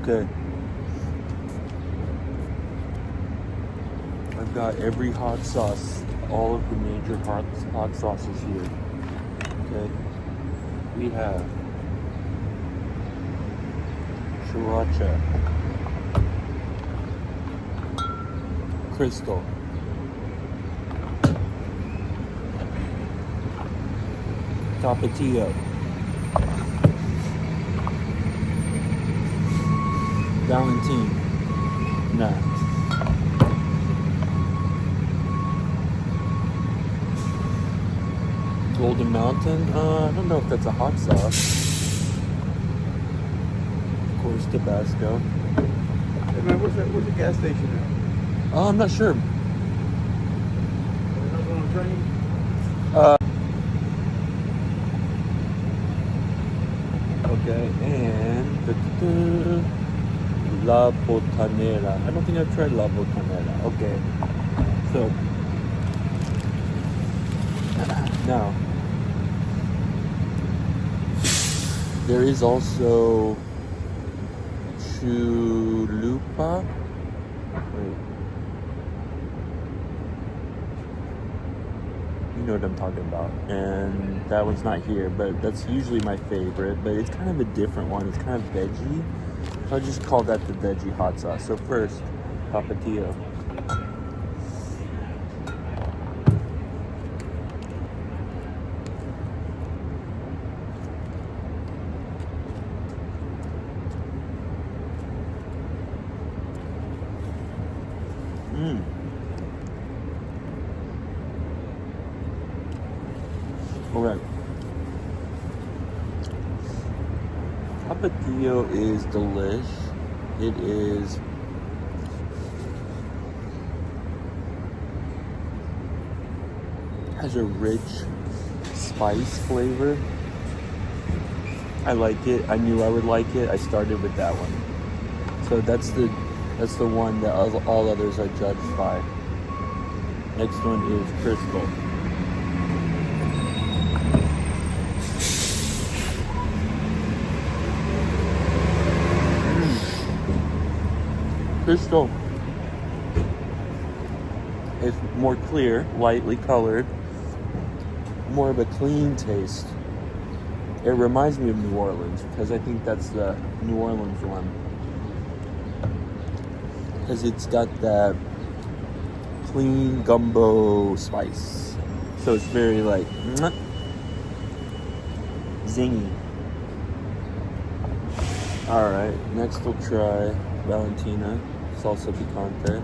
Okay. I've got every hot sauce, all of the major hot sauces here. Okay. We have Sriracha, Crystal, Tapatio, Valentine, Golden Mountain, I don't know if that's a hot sauce. Of course, Tabasco. Hey man, where's the gas station at? I'm not sure. On the train? Okay, and La Botanera. I don't think I've tried La Botanera. Okay, so now there is also Chulupa. Wait. You know what I'm talking about. And that one's not here, but that's usually my favorite. But it's kind of a different one. It's kind of veggie. I'll just call that the veggie hot sauce. So first, Tapatio. Okay. Tapatio is delish. It has a rich spice flavor. I like it. I knew I would like it. I started with that one. So that's the one that all others are judged by. Next one is Crystal. Crystal is more clear, lightly colored, more of a clean taste. It reminds me of New Orleans because I think that's the New Orleans one. Because it's got that clean gumbo spice. So it's very like zingy. Alright, next we'll try Valentina. Salsa picante.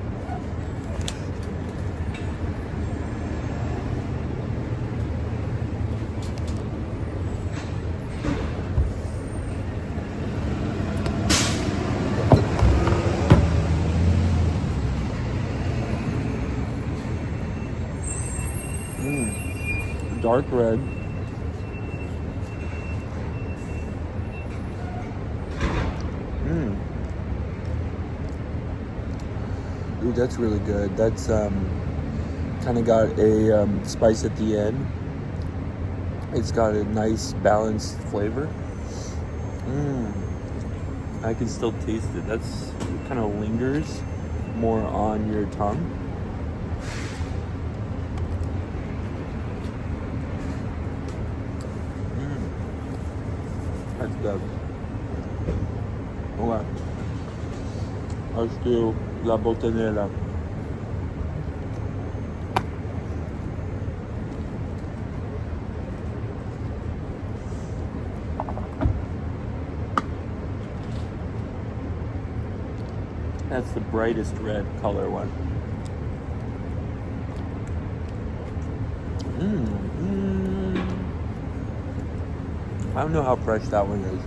Dark red. Ooh, that's really good. That's kind of got a spice at the end. It's got a nice balanced flavor. I can still taste it. That's kind of lingers more on your tongue. That's good. Okay. Let's do La Botanera. That's the brightest red color one. I don't know how fresh that one is.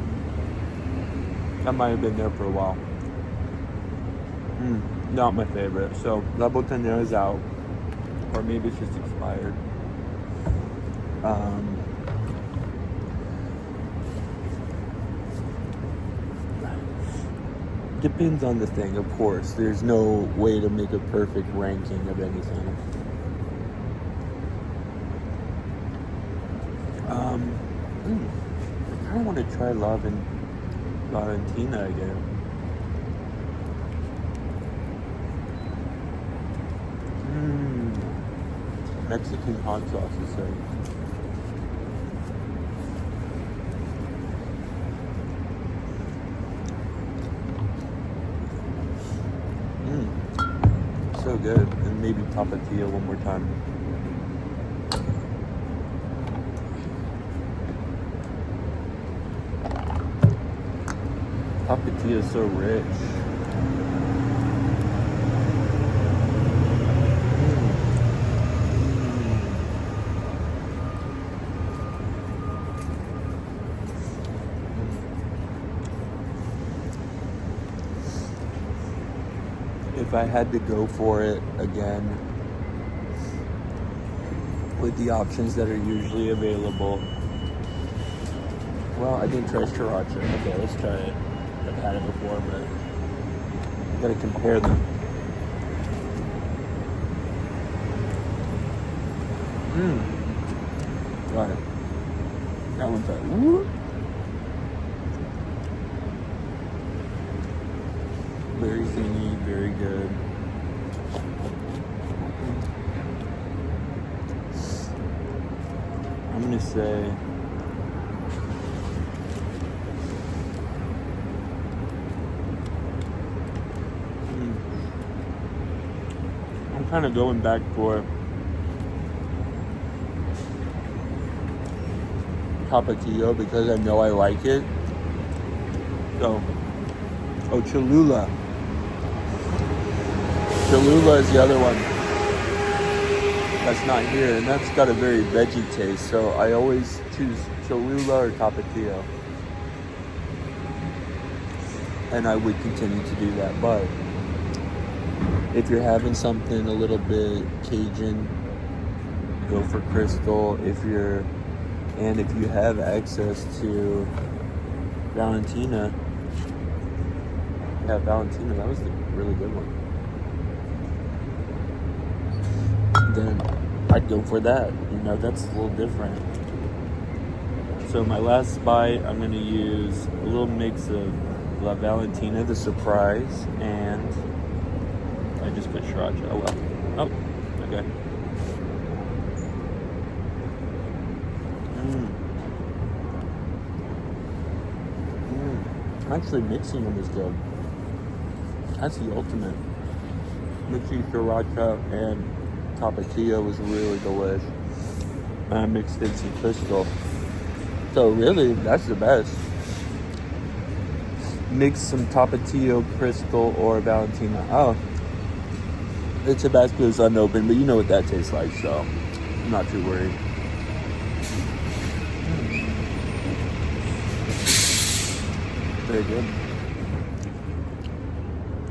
That might have been there for a while. Not my favorite. So La Botanera is out, or maybe it's just expired. Depends on the thing, of course. There's no way to make a perfect ranking of anything. I kind of want to try Valentina again. Mexican hot sauce is so. So good. And maybe tapatio one more time. Tapatio is so rich. If I had to go for it again with the options that are usually available, well, I didn't try sriracha. Okay, let's try it. I've had it before, but I gotta compare them. Got it. That one's like, woo. Very zingy, very good. I'm gonna say I'm kind of going back for tapatio because I know I like it. So, Cholula. Cholula is the other one that's not here, and that's got a very veggie taste, so I always choose Cholula or tapatio. And I would continue to do that, but if you're having something a little bit Cajun, go for Crystal. If you have access to Valentina, that was the really good one. Then I'd go for that. That's a little different. So my last bite, I'm gonna use a little mix of La Valentina, the surprise, and I just put sriracha. Oh well. Oh, okay. Actually, mixing them is good. That's the ultimate. Mixing sriracha and tapatio was really delish. And I mixed in some Crystal. So really, that's the best. Mix some tapatio, Crystal, or Valentina. Oh, the Tabasco is unopened, but you know what that tastes like, so I'm not too worried. Very good.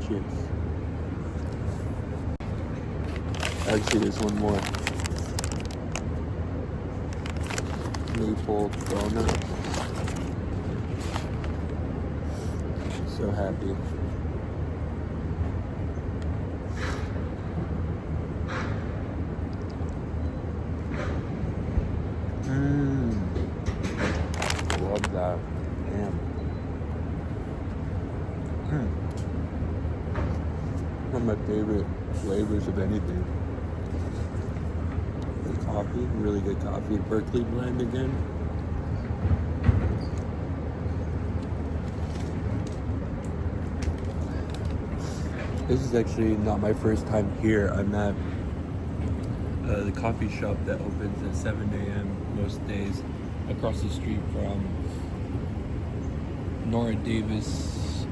Cheers. Actually, there's one more. Maple donut. So happy. Love that. Damn. One of my favorite flavors of anything. The coffee, really good coffee. Berkeley blend again. This is actually not my first time here. I'm at the coffee shop that opens at 7 a.m. most days, across the street from Nora Davis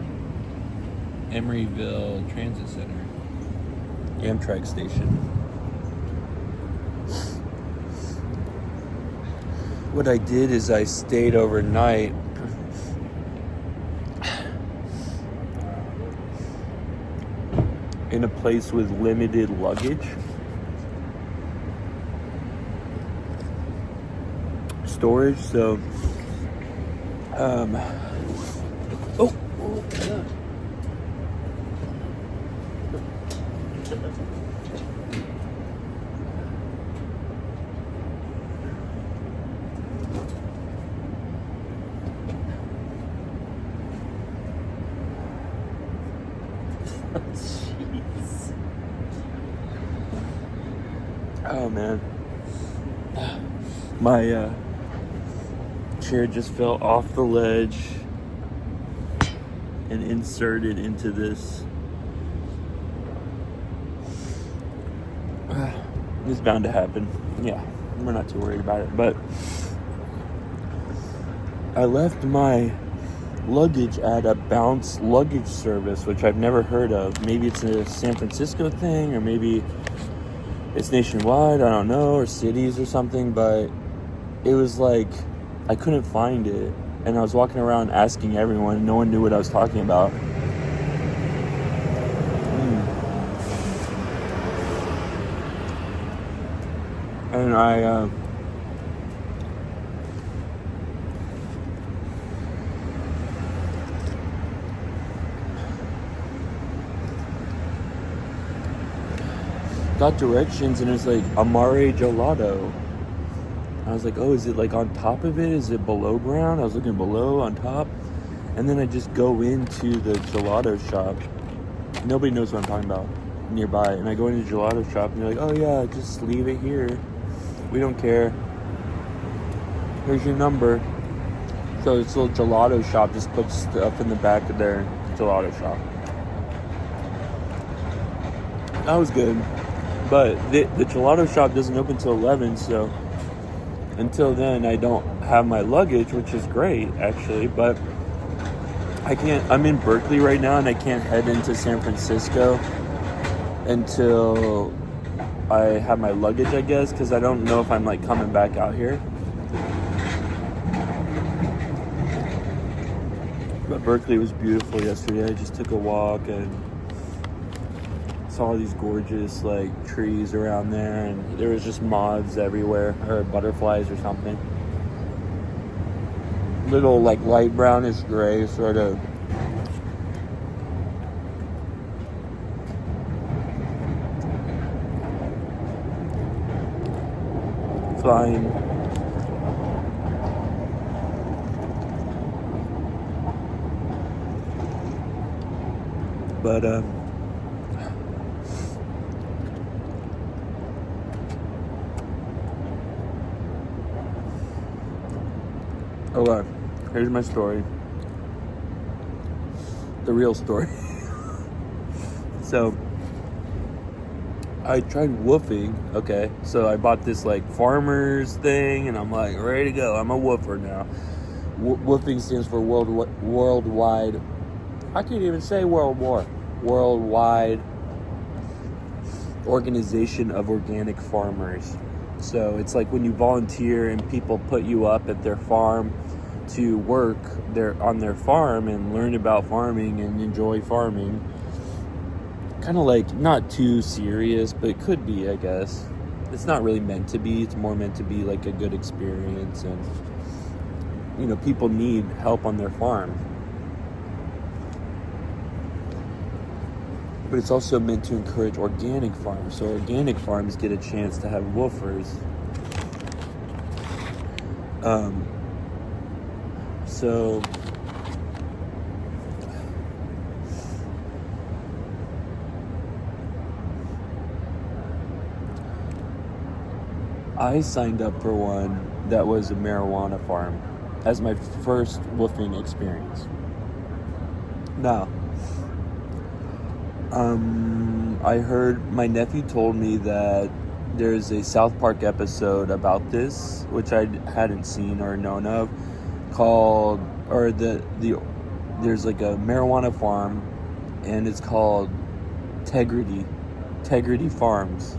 Emeryville Transit Center, Amtrak station. What I did is I stayed overnight in a place with limited luggage storage, so Oh man, my chair just fell off the ledge and inserted into this. It's bound to happen. Yeah, we're not too worried about it. But I left my luggage at a bounce luggage service, which I've never heard of. Maybe it's a San Francisco thing, or maybe it's nationwide, I don't know, or cities or something, but it was like I couldn't find it, and I was walking around asking everyone. No one knew what I was talking about. And I got directions, and it's like Amare Gelato. I was like, oh, is it like on top of it? Is it below ground? I was looking below, on top. And then I just go into the gelato shop. Nobody knows what I'm talking about nearby. And I go into the gelato shop, and they're like, oh yeah, just leave it here. We don't care. Here's your number. So this little gelato shop just puts stuff in the back of their gelato shop. That was good. But the gelato shop doesn't open till 11, so until then I don't have my luggage, which is great actually, but I'm in Berkeley right now, and I can't head into San Francisco until I have my luggage, I guess, because I don't know if I'm like coming back out here. But Berkeley was beautiful yesterday. I just took a walk and saw these gorgeous like trees around there, and there was just moths everywhere, or butterflies or something. Little like light brownish gray sort of flying. But okay, here's my story. The real story. So, I tried woofing, okay? So I bought this like farmer's thing, and I'm like ready to go. I'm a woofer now. Woofing stands for worldwide. I can't even say World War. Worldwide Organization of Organic Farmers. So it's like when you volunteer and people put you up at their farm to work on their farm and learn about farming and enjoy farming. Kind of like not too serious, but it could be, I guess. It's not really meant to be. It's more meant to be like a good experience, and you know, people need help on their farm. But it's also meant to encourage organic farms. So organic farms get a chance to have woofers. So I signed up for one that was a marijuana farm as my first woofing experience. Now, I heard, my nephew told me that there's a South Park episode about this, which I hadn't seen or known of, called, or there's like a marijuana farm, and it's called Tegrity Farms.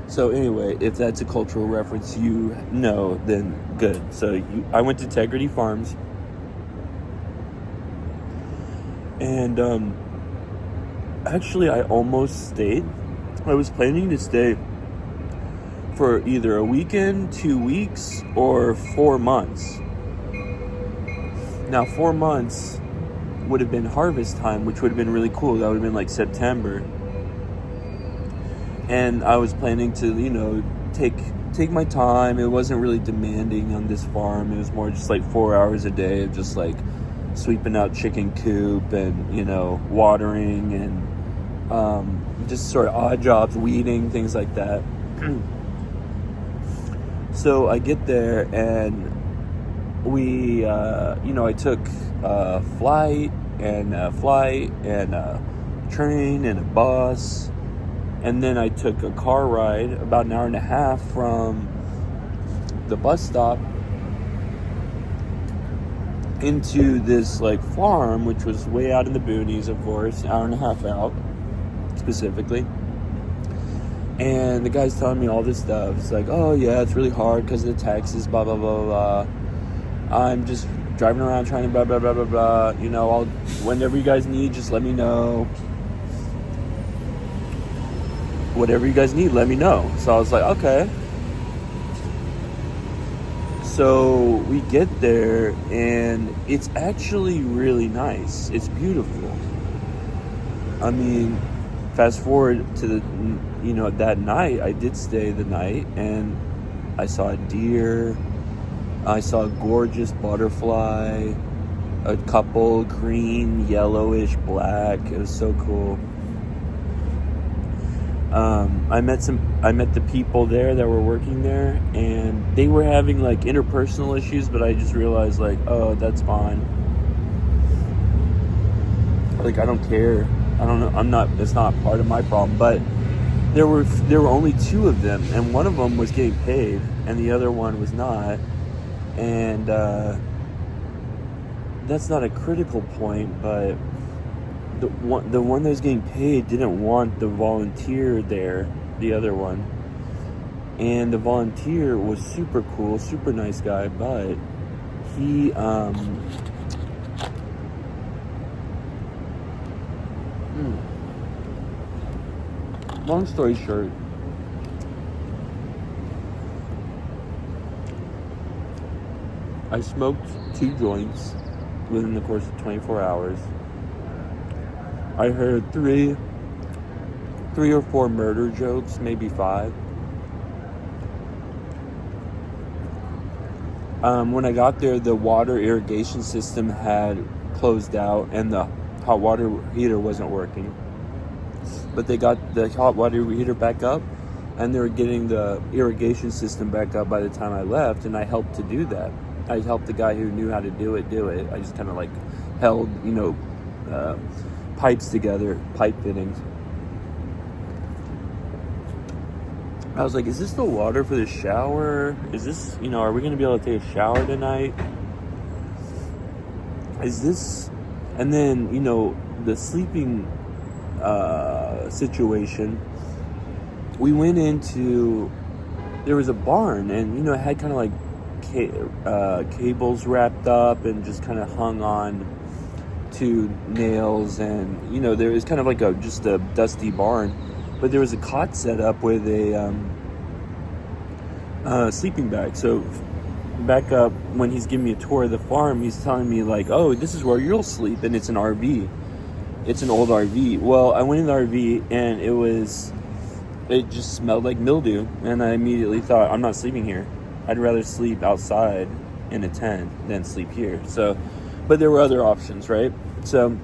So anyway, if that's a cultural reference you know, then good. So I went to Tegrity Farms, and actually I almost stayed. I was planning to stay for either a weekend, 2 weeks, or 4 months. Now 4 months would have been harvest time, which would have been really cool. That would have been like September. And I was planning to, you know, take my time. It wasn't really demanding on this farm. It was more just like 4 hours a day of just like sweeping out chicken coop and, you know, watering and just sort of odd jobs, weeding, things like that. So I get there, and we, I took a flight and a train and a bus, and then I took a car ride about an hour and a half from the bus stop into this like farm, which was way out in the boonies, of course, an hour and a half out specifically. And the guy's telling me all this stuff. It's like, oh yeah, it's really hard because of the taxes, blah blah blah blah. I'm just driving around trying to blah blah blah blah blah. I'll, whenever you guys need, just let me know. Whatever you guys need, let me know. So I was like, okay. So we get there, and it's actually really nice. It's beautiful. I mean, fast forward to that night, I did stay the night, and I saw a deer. I saw a gorgeous butterfly, a couple green, yellowish, black. It was so cool. I met the people there that were working there, and they were having like interpersonal issues, but I just realized like, oh, that's fine. Like, I don't care. I don't know. It's not part of my problem. But there were only two of them, and one of them was getting paid, and the other one was not. And that's not a critical point, but the one that was getting paid didn't want the volunteer there, the other one. And the volunteer was super cool, super nice guy, but he long story short, I smoked 2 joints within the course of 24 hours. I heard three or 4 murder jokes, maybe 5. When I got there, the water irrigation system had closed out, and the hot water heater wasn't working. But they got the hot water heater back up, and they were getting the irrigation system back up by the time I left, and I helped to do that. I helped the guy who knew how to do it. I just kind of like held, pipes together, pipe fittings. I was like, is this the water for the shower? Is this, are we going to be able to take a shower tonight? Is this, and then, the sleeping situation, we went into, there was a barn, and, it had kind of like cables wrapped up and just kind of hung on to nails, and there was kind of like just a dusty barn, but there was a cot set up with a sleeping bag. So back up, when he's giving me a tour of the farm, he's telling me like, oh, this is where you'll sleep, and it's an RV. It's an old RV. Well, I went in the RV, and it just smelled like mildew, and I immediately thought, I'm not sleeping here. I'd rather sleep outside in a tent than sleep here. So, but there were other options, right? So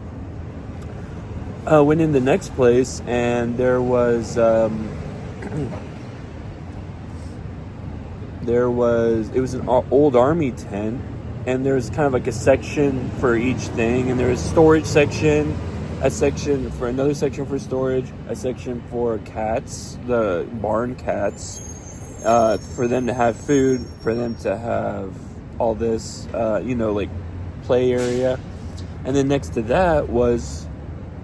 I went in the next place, and there was it was an old army tent, and there was kind of like a section for each thing, and there was a storage section, a section for another section for storage, a section for cats, the barn cats, for them to have food, for them to have all this, like play area. And then next to that was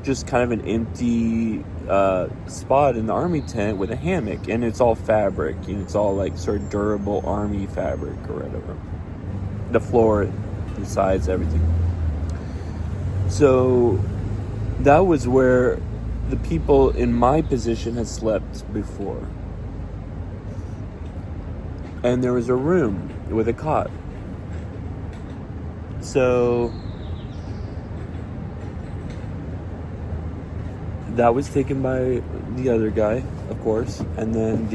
just kind of an empty spot in the army tent with a hammock, and it's all fabric, it's all like sort of durable army fabric or whatever. The floor, the sides, everything. So that was where the people in my position had slept before. And there was a room with a cot. So that was taken by the other guy, of course. And then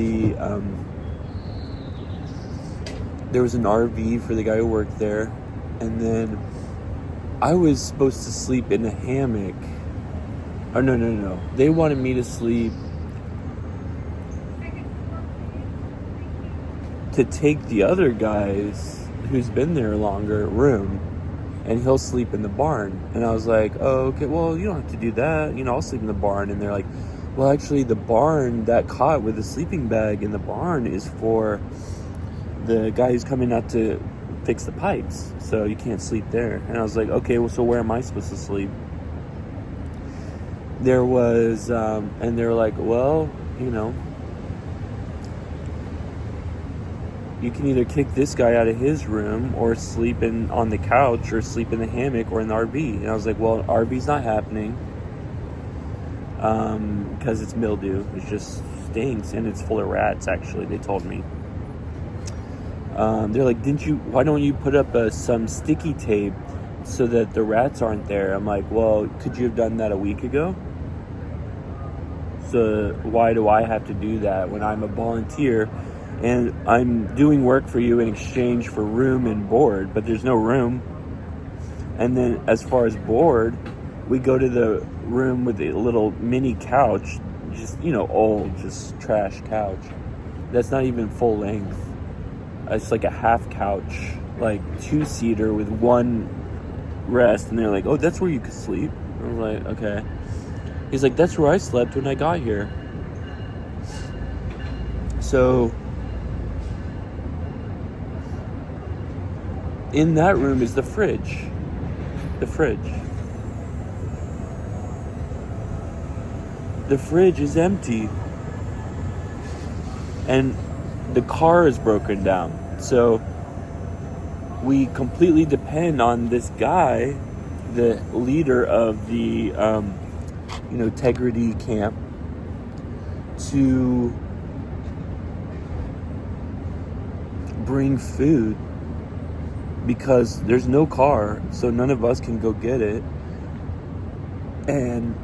there was an RV for the guy who worked there. And then I was supposed to sleep in a hammock Oh, no. They wanted me to sleep, to take the other guy's, who's been there longer, room, and he'll sleep in the barn. And I was like, oh, okay, well, you don't have to do that. I'll sleep in the barn. And they're like, well, actually, the barn, that cot with the sleeping bag in the barn is for the guy who's coming out to fix the pipes. So you can't sleep there. And I was like, okay, well, so where am I supposed to sleep? There was, and they were like, well, you can either kick this guy out of his room or sleep on the couch or sleep in the hammock or in the RV. And I was like, well, RV's not happening because it's mildew. It just stinks and it's full of rats, actually, they told me. They're like, why don't you put up some sticky tape so that the rats aren't there? I'm like, well, could you have done that a week ago? So why do I have to do that when I'm a volunteer and I'm doing work for you in exchange for room and board, but there's no room? And then as far as board, we go to the room with a little mini couch, just, old, just trash couch. That's not even full length. It's like a half couch, like 2-seater with one rest. And they're like, oh, that's where you could sleep. I was like, okay. He's like, that's where I slept when I got here. So in that room is the fridge. The fridge is empty. And the car is broken down. So we completely depend on this guy, the leader of the Tegrity camp, to bring food because there's no car, so none of us can go get it. And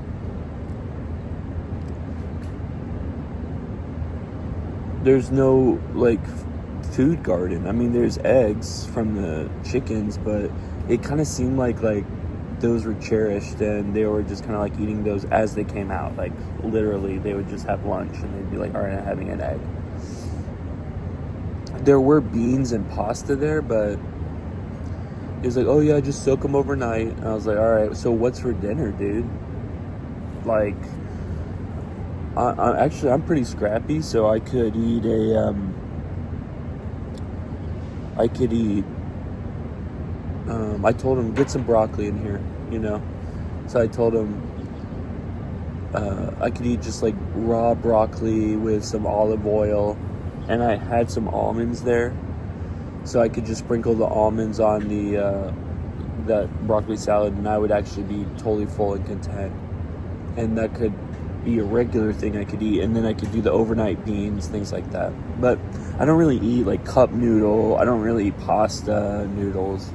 there's no food garden. I mean, there's eggs from the chickens, but it kind of seemed like those were cherished and they were just kind of eating those as they came out. Literally, they would just have lunch and they'd be like, all right, I'm having an egg. There were beans and pasta there, but he was like, oh yeah, just soak them overnight. And I was like, all right, so what's for dinner, dude? I'm pretty scrappy, so I could eat I told him, get some broccoli in here, So I told him I could eat just raw broccoli with some olive oil, and I had some almonds there, so I could just sprinkle the almonds on that broccoli salad, and I would actually be totally full and content. And that could be a regular thing I could eat, and then I could do the overnight beans, things like that. But I don't really eat cup noodle. I don't really eat pasta noodles.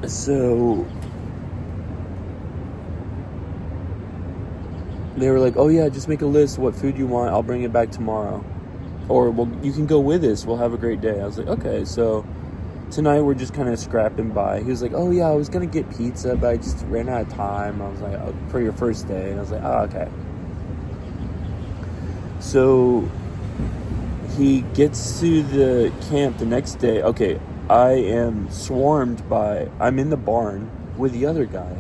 So they were like, oh yeah, just make a list of what food you want. I'll bring it back tomorrow. Or, well, you can go with us. We'll have a great day. I was like, okay. So tonight we're just kind of scrapping by. He was like, oh yeah, I was going to get pizza, but I just ran out of time. I was like, oh, for your first day. And I was like, oh, okay. So he gets to the camp the next day. Okay, I am I'm in the barn with the other guy.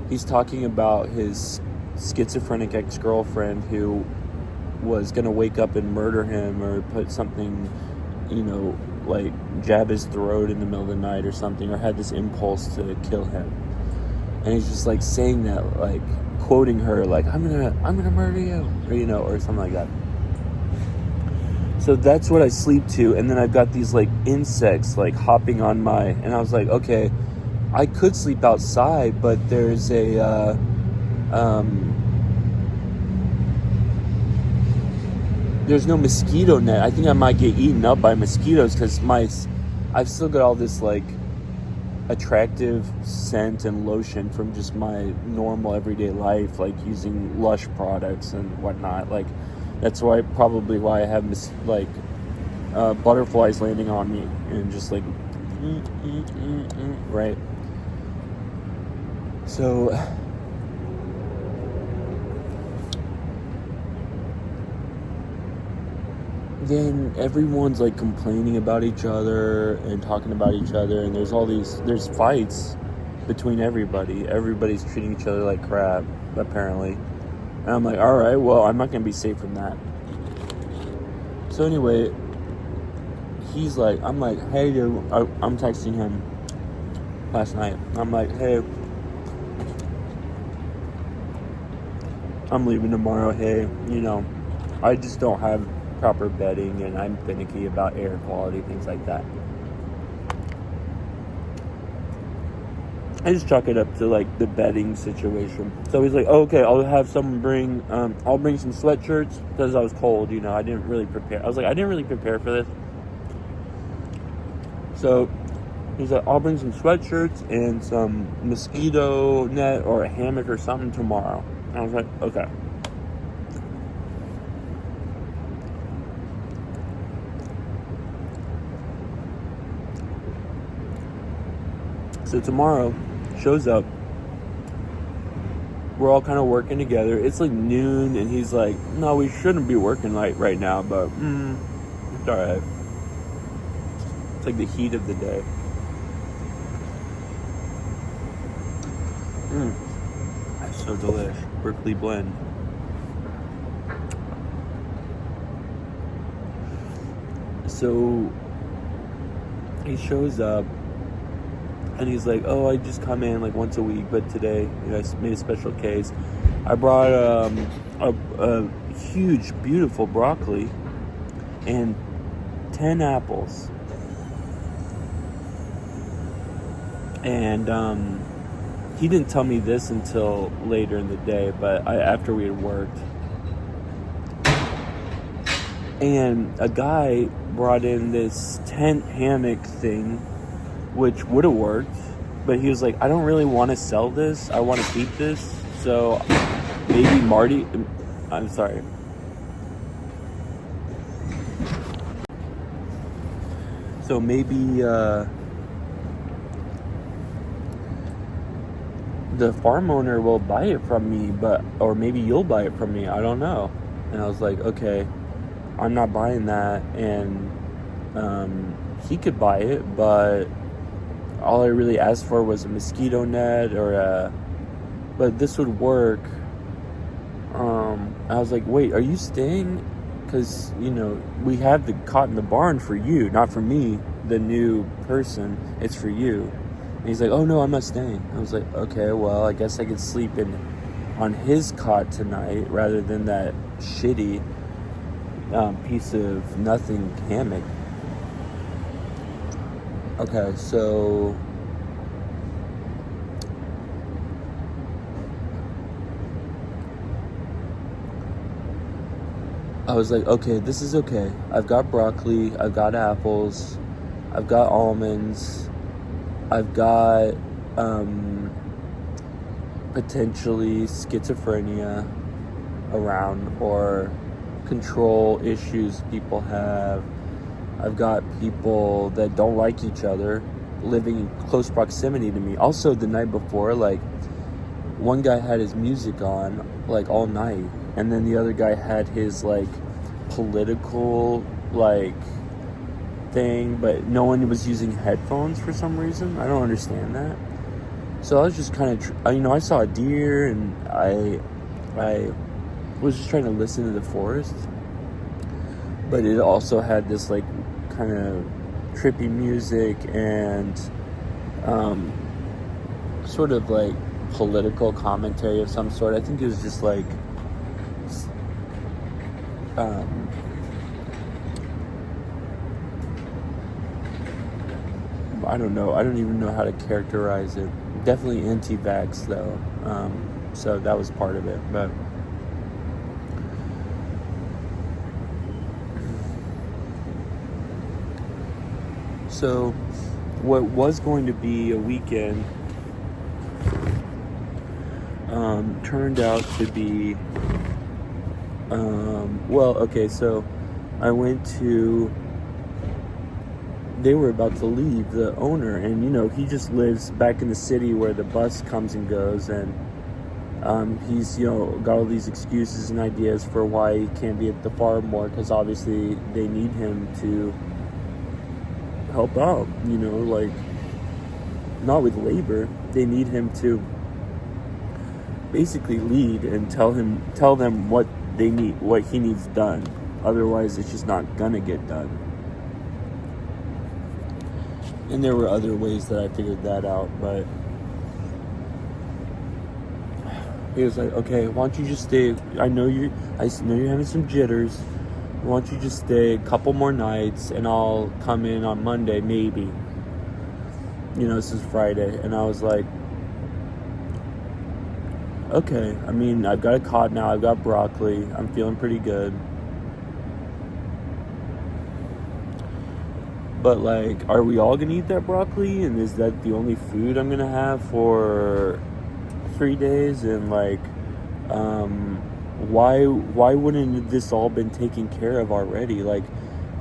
He's talking about his schizophrenic ex-girlfriend who was going to wake up and murder him or put something, jab his throat in the middle of the night or something, or had this impulse to kill him. And he's just saying that, quoting her, I'm gonna murder you, or something like that. So that's what I sleep to. And then I've got these insects hopping on and I was like, okay, I could sleep outside, but there's there's no mosquito net. I think I might get eaten up by mosquitoes because I've still got all this attractive scent and lotion from just my normal everyday life, using Lush products and whatnot. That's why I have butterflies landing on me and just right. So then everyone's like complaining about each other and talking about each other, and there's fights between everybody. Everybody's treating each other like crap, apparently. And I'm like, all right, well, I'm not gonna be safe from that. So anyway, I'm like, hey, dude, I'm texting him last night. I'm like, hey, I'm leaving tomorrow. Hey, I just don't have proper bedding, and I'm finicky about air quality, things like that. I just chalk it up to like the bedding situation. So he's like, oh, okay, I'll have someone I'll bring some sweatshirts because I was cold. I didn't really prepare. I was like, I didn't really prepare for this. So he's like, I'll bring some sweatshirts and some mosquito net or a hammock or something tomorrow. And I was like, okay. So tomorrow shows up. We're all kind of working together. It's like noon, and he's like, no, we shouldn't be working right now, but it's all right. It's like the heat of the day. That's so delish. Berkeley blend. So he shows up, and he's like, oh, I just come in like once a week, but today, I made a special case. I brought a huge, beautiful broccoli and 10 apples. And he didn't tell me this until later in the day, but after we had worked. And a guy brought in this tent hammock thing, which would have worked, but he was like, I don't really want to sell this. I want to keep this. So maybe Marty, I'm sorry. So maybe the farm owner will buy it from me, or maybe you'll buy it from me. I don't know. And I was like, okay, I'm not buying that. And he could buy it, but all I really asked for was a mosquito net but this would work. I was like, wait, are you staying? Because, we have the cot in the barn for you, not for me, the new person. It's for you. And he's like, oh, no, I'm not staying. I was like, okay, well, I guess I could sleep on his cot tonight rather than that shitty piece of nothing hammock. Okay, so I was like, okay, this is okay. I've got broccoli, I've got apples, I've got almonds, I've got potentially schizophrenia around, or control issues people have. I've got people that don't like each other living in close proximity to me. Also, the night before, like, one guy had his music on, like, all night. And then the other guy had his, like, political, like, thing. But no one was using headphones for some reason. I don't understand that. So I was just kind of, I saw a deer, and I was just trying to listen to the forest. But it also had this, like, kind of trippy music and sort of like political commentary of some sort. I think it was just like I don't know. I don't even know how to characterize it. Definitely anti-vax though. So that was part of it. But so what was going to be a weekend turned out to be so I went to they were about to leave, the owner, and he just lives back in the city where the bus comes and goes, and he's got all these excuses and ideas for why he can't be at the farm more, because obviously they need him to help out, like, not with labor, they need him to basically lead and tell them what they need, what he needs done. Otherwise it's just not gonna get done. And there were other ways that I figured that out, but he was like, okay, why don't you just stay? I know you're having some jitters. Why don't you just stay a couple more nights, and I'll come in on Monday, maybe. This is Friday. And I was like, okay. I mean, I've got a cod now. I've got broccoli. I'm feeling pretty good. But, like, are we all going to eat that broccoli? And is that the only food I'm going to have for 3 days? And, like, why wouldn't this all been taken care of already? Like,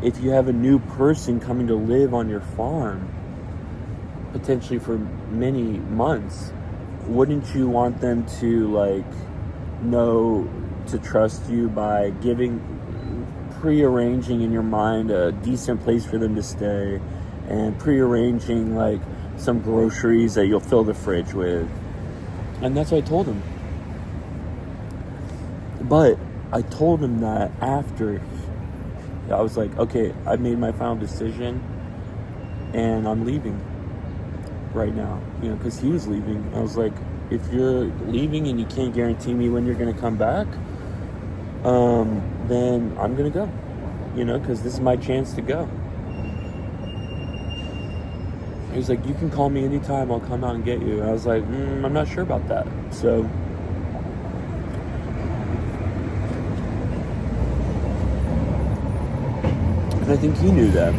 if you have a new person coming to live on your farm, potentially for many months, wouldn't you want them to, like, know to trust you by pre-arranging in your mind a decent place for them to stay, and pre-arranging, like, some groceries that you'll fill the fridge with? And that's what I told him. But I told him that after I was like, okay, I made my final decision and I'm leaving right now, because he was leaving. I was like, if you're leaving and you can't guarantee me when you're going to come back, then I'm going to go, because this is my chance to go. He was like, you can call me anytime, I'll come out and get you. And I was like, I'm not sure about that. So, and I think he knew that.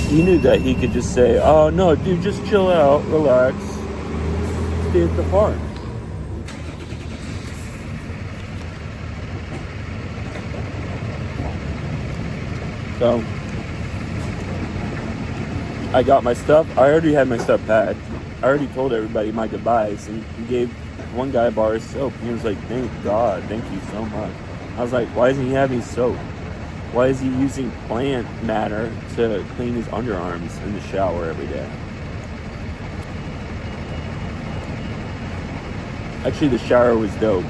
He knew that he could just say, oh, no, dude, just chill out, relax, stay at the farm. So, I got my stuff. I already had my stuff packed. I already told everybody my goodbyes, and gave one guy a bar of soap. He was like, thank God, thank you so much. I was like, why isn't he having soap? Why is he using plant matter to clean his underarms in the shower every day? Actually, the shower was dope.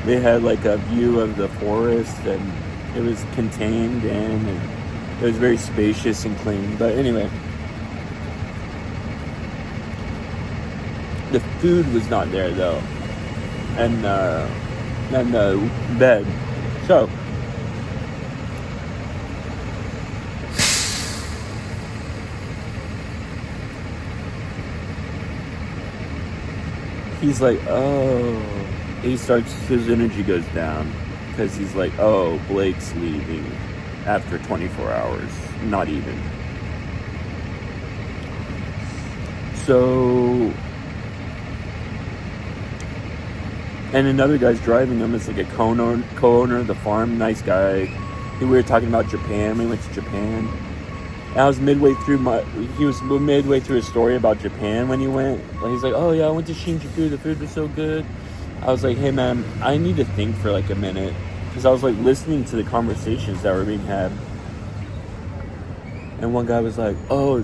They had, like, a view of the forest, and it was contained in, and it was very spacious and clean. But anyway, the food was not there, though, and the bed. So, he's like, oh, his energy goes down, because he's like, oh, Blake's leaving after 24 hours, not even. So, and another guy's driving him. It's like a co-owner of the farm, nice guy. We were talking about Japan. We went to Japan. And I was midway through his story about Japan when he went. He's like, oh yeah, I went to Shinjuku, the food was so good. I was like, hey man, I need to think for like a minute, because I was like listening to the conversations that were being had. And one guy was like, oh,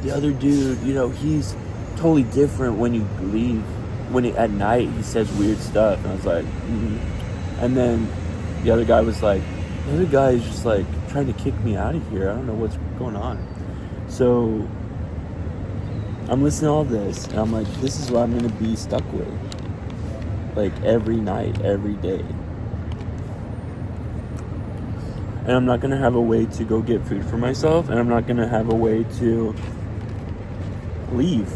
the other dude, he's totally different when you leave. At night, he says weird stuff. And I was like, And then the other guy was like, the other guy is just like trying to kick me out of here. I don't know what's going on. So I'm listening to all this, and I'm like, this is what I'm going to be stuck with. Like, every night, every day. And I'm not going to have a way to go get food for myself, and I'm not going to have a way to leave.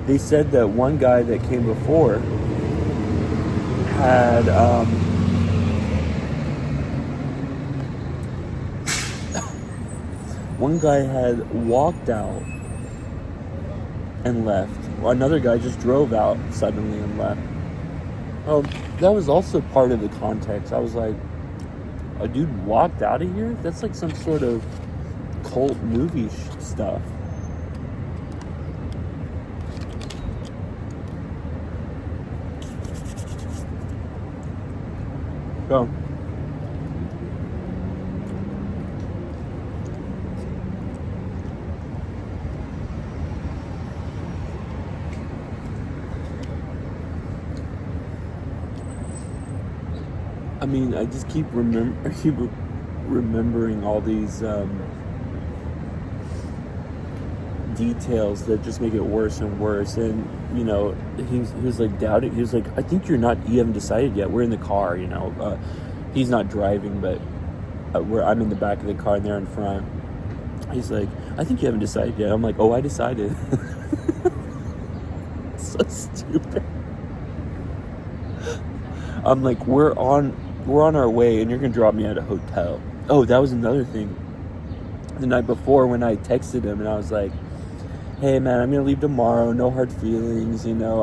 They said that one guy that came before had one guy had walked out and left. Another guy just drove out suddenly and left. Oh, that was also part of the context. I was like, a dude walked out of here? That's like some sort of cult movie stuff. Go. I mean, I just keep remembering all these details that just make it worse and worse. And you know, he was like doubting. He was like, "I think you haven't decided yet. We're in the car, you know. He's not driving, but I'm in the back of the car and they're in front." He's like, "I think you haven't decided yet." I'm like, "Oh, I decided." So stupid. I'm like, we're on our way and you're gonna drop me at a hotel. Oh, that was another thing. The night before when I texted him and I was like, "Hey man, I'm gonna leave tomorrow, no hard feelings, you know,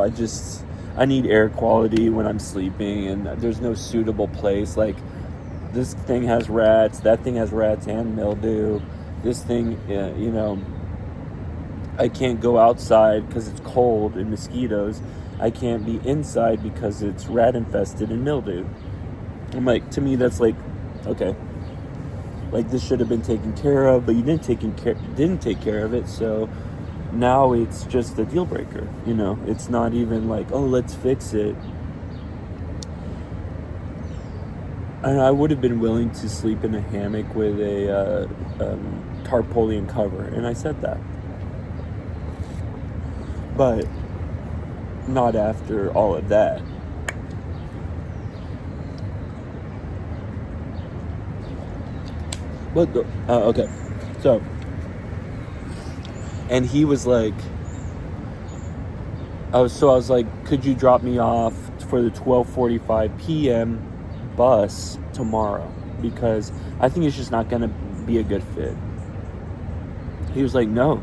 I need air quality when I'm sleeping and there's no suitable place. Like, this thing has rats, that thing has rats and mildew. This thing, you know, I can't go outside because it's cold and mosquitoes. I can't be inside because it's rat infested and mildew." I'm like, to me, that's like, okay, like this should have been taken care of, but you didn't take care of it. So now it's just a deal breaker. You know, it's not even like, oh, let's fix it. And I would have been willing to sleep in a hammock with a tarpaulin cover, and I said that, but not after all of that. But okay, so, and he was like, I was like, "Could you drop me off for the 12:45 p.m. bus tomorrow? Because I think it's just not gonna be a good fit." He was like, "No,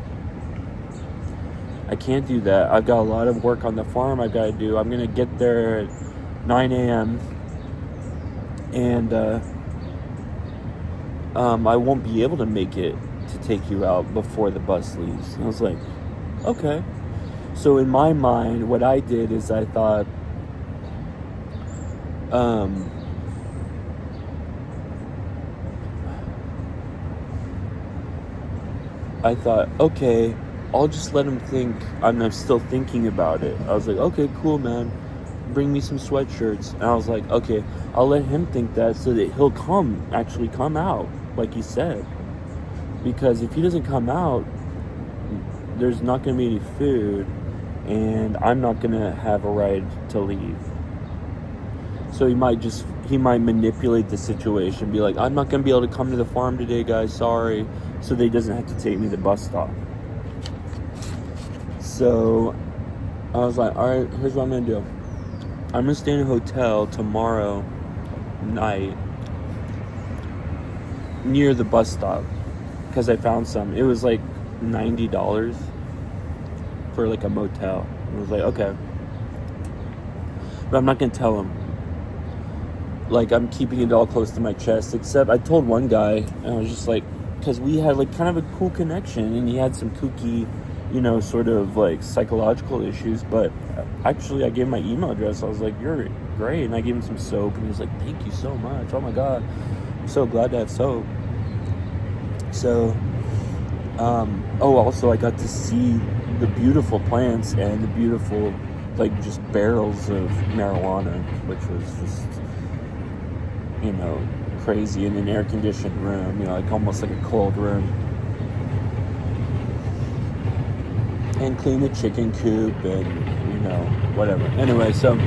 I can't do that. I've got a lot of work on the farm I've got to do. I'm gonna get there at 9 a.m. and I won't be able to make it to take you out before the bus leaves." And I was like, okay. So in my mind, what I did is I thought, okay, I'll just let him think I'm still thinking about it. I was like, okay, cool, man. Bring me some sweatshirts. And I was like, okay, I'll let him think that so that he'll actually come out, like he said. Because if he doesn't come out, there's not going to be any food, and I'm not going to have a ride to leave. So he might manipulate the situation, be like, "I'm not going to be able to come to the farm today, guys, sorry," so that he doesn't have to take me to the bus stop. So I was like, all right, here's what I'm going to do. I'm going to stay in a hotel tomorrow night near the bus stop because I found some. It was like $90 for like a motel. I was like, okay. But I'm not going to tell him. Like, I'm keeping it all close to my chest, except I told one guy, and I was just like, because we had like kind of a cool connection, and he had some kooky, you know, sort of like psychological issues, but actually I gave him my email address. I was like, "You're great," and I gave him some soap, and he was like, "Thank you so much. Oh my God, I'm so glad to have soap." So, also I got to see the beautiful plants and the beautiful, like, just barrels of marijuana, which was just, you know, crazy in an air-conditioned room, you know, like almost like a cold room. And clean the chicken coop and, you know, whatever. Anyway, so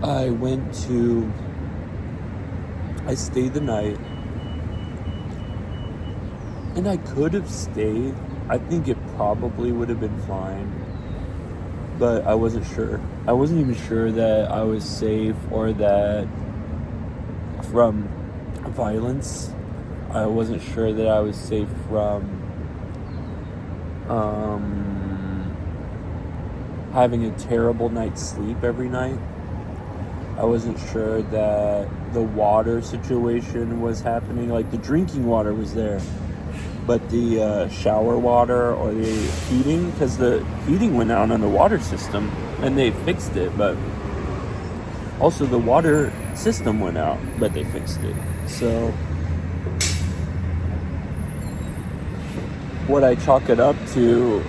I went to I stayed the night. And I could have stayed. I think it probably would have been fine. But I wasn't sure. I wasn't even sure that I was safe or that from violence. I wasn't sure that I was safe from having a terrible night's sleep every night. I wasn't sure that the water situation was happening. Like, the drinking water was there, but the shower water or the heating, because the heating went out on the water system and they fixed it, but also the water system went out, but they fixed it. So what I chalk it up to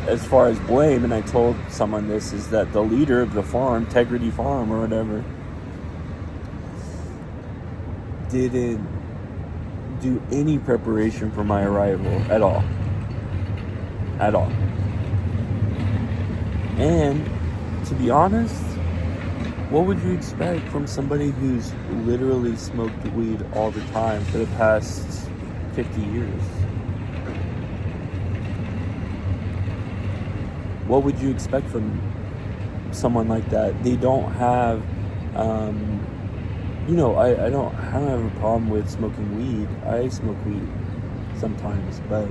as far as blame, and I told someone this, is that the leader of the farm, Tegrity Farm or whatever, didn't do any preparation for my arrival at all. At all. And to be honest, what would you expect from somebody who's literally smoked weed all the time for the past 50 years? What would you expect from someone like that? They don't have, I don't have a problem with smoking weed. I smoke weed sometimes, but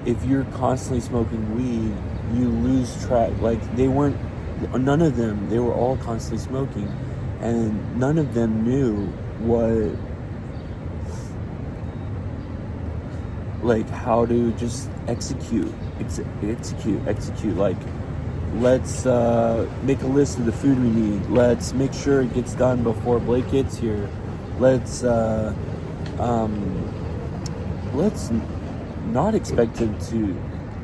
if you're constantly smoking weed, you lose track. Like, none of them, they were all constantly smoking, and none of them knew how to just execute. Like, let's make a list of the food we need. Let's make sure it gets done before Blake gets here. Let's not expect him to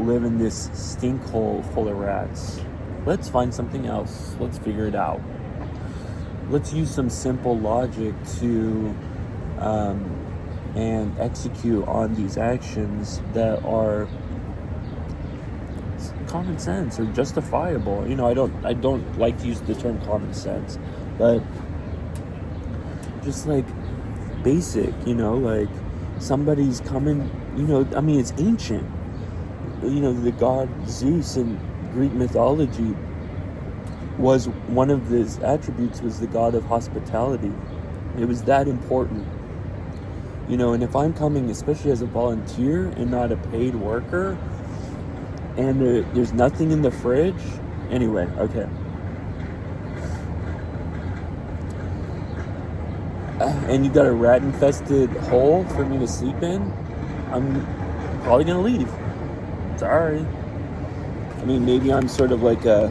live in this stink hole full of rats. Let's find something else. Let's figure it out. Let's use some simple logic to and execute on these actions that are common sense or justifiable. I don't like to use the term common sense, but just like basic, like somebody's coming, it's ancient. The god Zeus in Greek mythology was one of his attributes was the god of hospitality. It was that important. And if I'm coming, especially as a volunteer and not a paid worker, and there's nothing in the fridge, anyway, okay. And you got a rat-infested hole for me to sleep in, I'm probably gonna leave. Sorry. I mean, maybe I'm sort of like a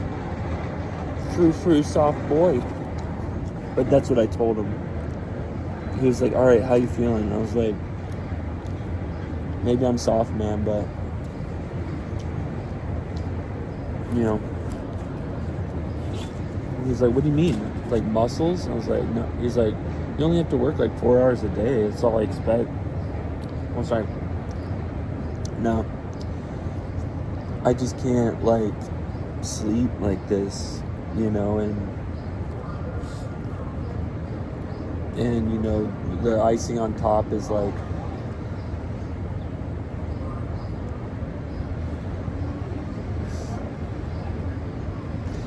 frou-frou soft boy, but that's what I told him. He was like, all right, how you feeling? And I was like, maybe I'm soft, man, but he's like, what do you mean? Like muscles? I was like, no. He's like, you only have to work like 4 hours a day. That's all I expect. I was like, no. I just can't like sleep like this, and the icing on top is like,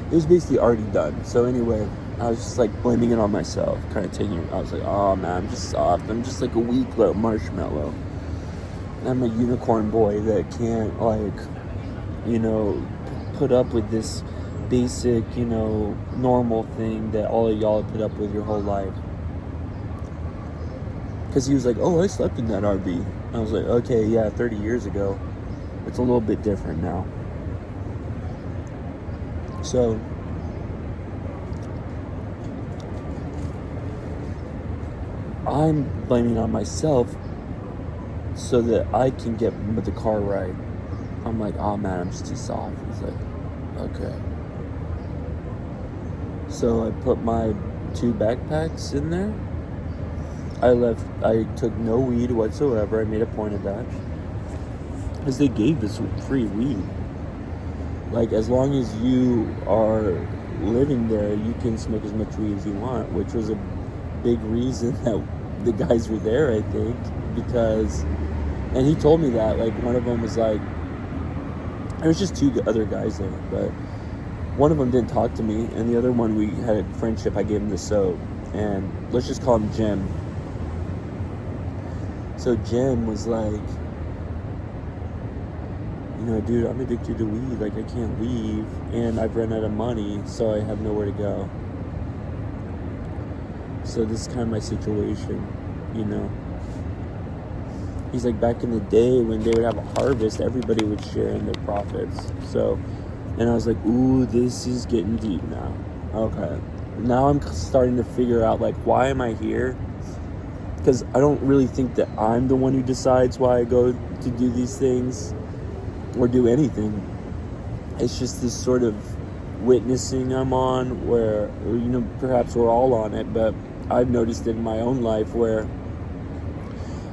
it was basically already done. So anyway, I was just like blaming it on myself, kind of taking it. I was like, oh man, I'm just soft. I'm just like a weak little marshmallow. I'm a unicorn boy that can't put up with this basic, normal thing that all of y'all have put up with your whole life. Because he was like, oh, I slept in that RV. I was like, okay, yeah, 30 years ago. It's a little bit different now. So I'm blaming on myself so that I can get the car right. I'm like, oh man, I'm just too soft. He's like, okay. So I put my 2 backpacks in there. I took no weed whatsoever. I made a point of that. Because they gave this free weed. Like, as long as you are living there, you can smoke as much weed as you want, which was a big reason that the guys were there, I think, because, and he told me that, like, one of them was like, there was just 2 other guys there, but one of them didn't talk to me, and the other one, we had a friendship. I gave him the soap, and let's just call him Jim. So Jim was like, dude, I'm addicted to weed. Like, I can't leave, and I've run out of money, so I have nowhere to go. So this is kind of my situation, He's like, back in the day when they would have a harvest, everybody would share in their profits. So, and I was like, ooh, this is getting deep now. Okay. Now I'm starting to figure out, like, why am I here? Because I don't really think that I'm the one who decides why I go to do these things or do anything. It's just this sort of witnessing I'm on where, perhaps we're all on it, but I've noticed in my own life where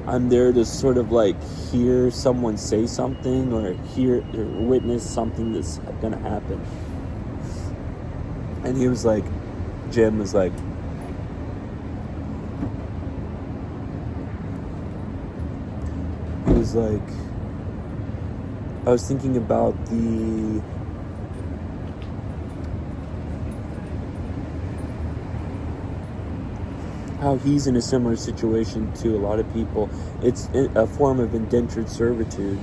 I'm there to sort of like hear someone say something or witness something that's gonna happen. And he was like, Jim was like, I was thinking about how he's in a similar situation to a lot of people. It's a form of indentured servitude.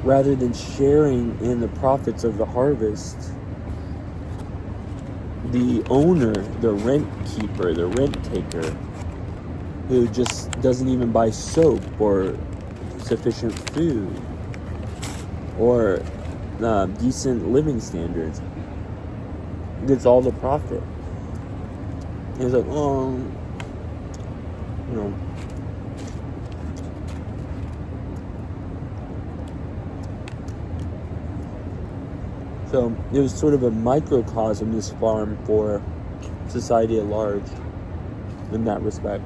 Rather than sharing in the profits of the harvest, the owner, the rent keeper, the rent taker, who just doesn't even buy soap or sufficient food or decent living standards, gets all the profit. He's like, So it was sort of a microcosm, this farm, for society at large in that respect.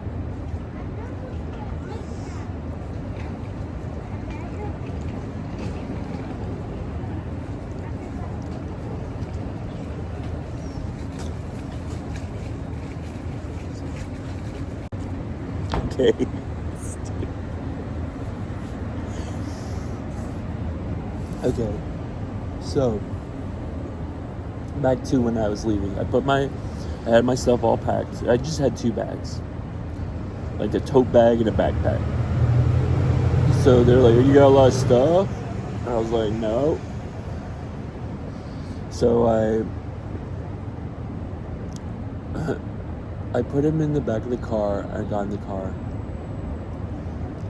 Okay. Okay. So, back to when I was leaving. I had my stuff all packed. I just had 2 bags. Like a tote bag and a backpack. So they're like, you got a lot of stuff? And I was like, no. So I put him in the back of the car. I got in the car.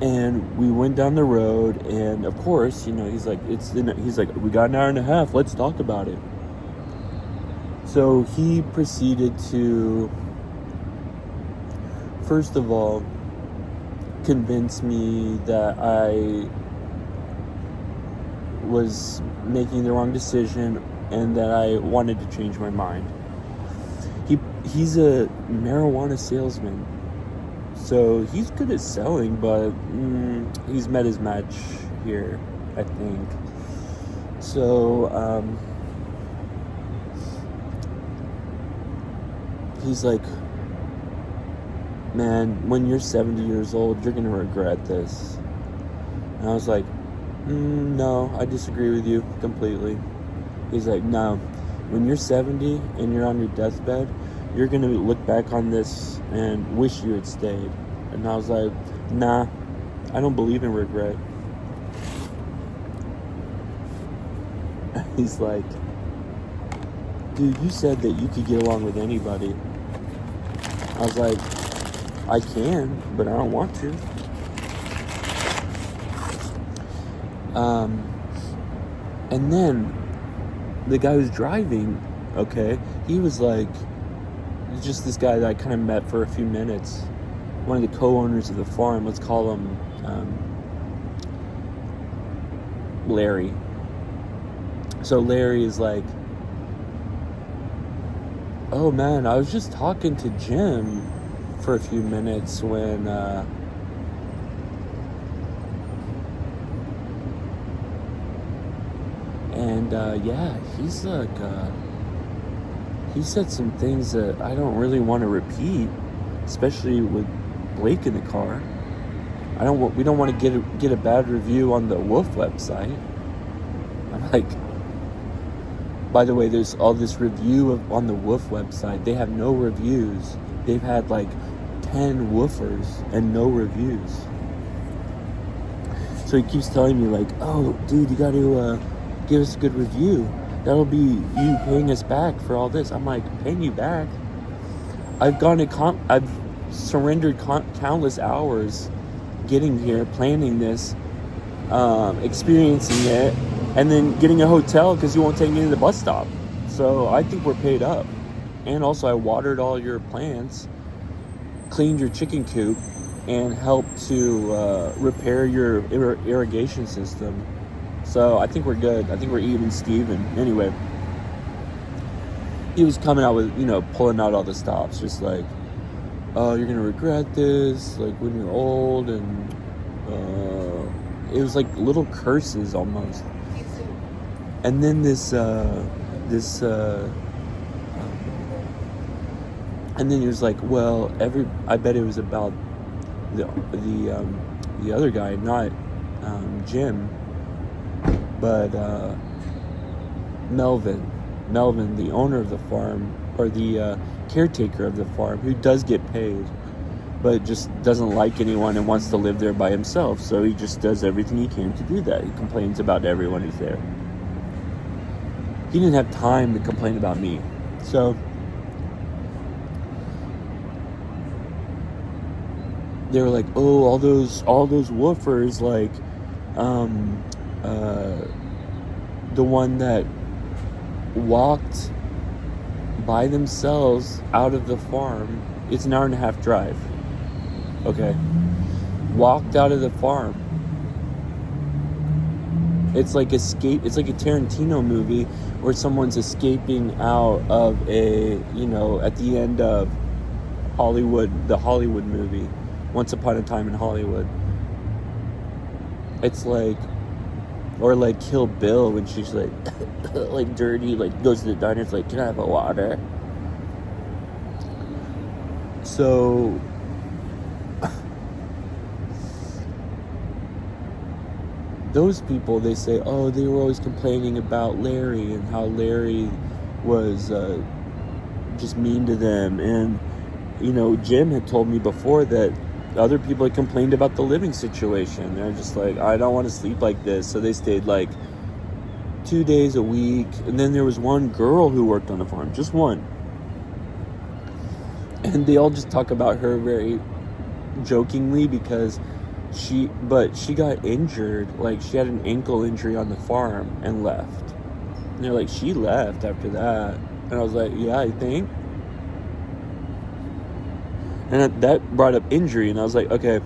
And we went down the road, and of course, he's like, we got an hour and a half, let's talk about it. So he proceeded to, first of all, convince me that I was making the wrong decision and that I wanted to change my mind. He's a marijuana salesman. So he's good at selling, but he's met his match here, I think. So he's like, man, when you're 70 years old, you're going to regret this. And I was like, no, I disagree with you completely. He's like, no, when you're 70 and you're on your deathbed, you're going to look back on this and wish you had stayed. And I was like, nah, I don't believe in regret. He's like, dude, you said that you could get along with anybody. I was like, I can, but I don't want to. And then the guy who's driving, okay, he was like, just this guy that I kind of met for a few minutes, one of the co-owners of the farm, let's call him Larry. So Larry is like, oh man, I was just talking to Jim for a few minutes when yeah, he's like he said some things that I don't really want to repeat, especially with Blake in the car. We don't want to get a bad review on the WWOOF website. I'm like, by the way, there's all this review on the WWOOF website. They have no reviews. They've had like 10 woofers and no reviews. So he keeps telling me like, oh, dude, you got to give us a good review. That'll be you paying us back for all this. I'm like, paying you back? I've surrendered countless hours getting here, planning this, experiencing it, and then getting a hotel because you won't take me to the bus stop. So I think we're paid up. And also I watered all your plants, cleaned your chicken coop, and helped to repair your irrigation system. So I think we're good. I think we're even Steven. Anyway, he was coming out with, pulling out all the stops, just like, oh, you're going to regret this, like when you're old, and it was like little curses almost. And then and then he was like, well, I bet it was about the other guy, not Jim, but Melvin, the owner of the farm, or the caretaker of the farm, who does get paid, but just doesn't like anyone and wants to live there by himself. So he just does everything he can to do that. He complains about everyone who's there. He didn't have time to complain about me. So they were like, oh, all those woofers, like the one that walked by themselves out of the farm. It's an 1.5-hour drive. Okay. Walked out of the farm. It's like a Tarantino movie where someone's escaping out of at the end of the Hollywood movie, Once Upon a Time in Hollywood. It's like, or like Kill Bill when she's like, like dirty, like goes to the diner, it's like, can I have a water? So, those people, they say, oh, they were always complaining about Larry and how Larry was just mean to them. And, Jim had told me before that other people had complained about the living situation. They're just like, I don't want to sleep like this. So they stayed like 2 days a week. And then there was one girl who worked on the farm, just one. And they all just talk about her very jokingly because she got injured. Like, she had an ankle injury on the farm and left. And they're like, she left after that. And I was like, yeah, I think. And that brought up injury, and I was like, okay,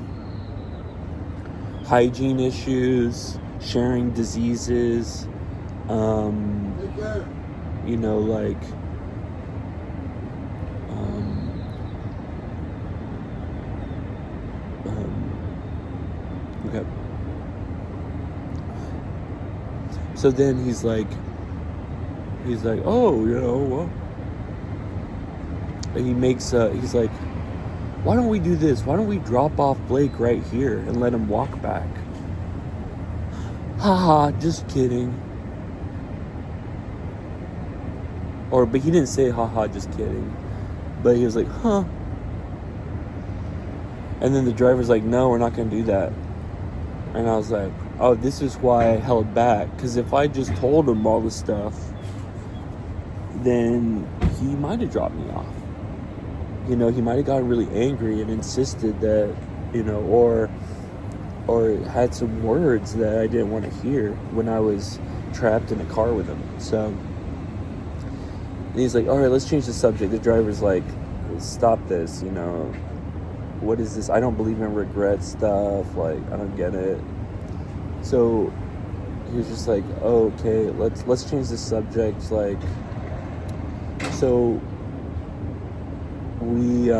hygiene issues, sharing diseases, okay. So then he's like, oh, well, and he's like, why don't we do this? Why don't we drop off Blake right here and let him walk back? Haha, just kidding. But he didn't say haha, just kidding. But he was like, huh. And then the driver's like, no, we're not going to do that. And I was like, oh, this is why I held back. Because if I just told him all the stuff, then he might have dropped me off. He might have gotten really angry and insisted that, or had some words that I didn't want to hear when I was trapped in a car with him. So, and he's like, all right, let's change the subject. The driver's like, stop this, what is this? I don't believe in regret stuff. Like, I don't get it. So he was just like, oh, okay, let's change the subject. Like, so we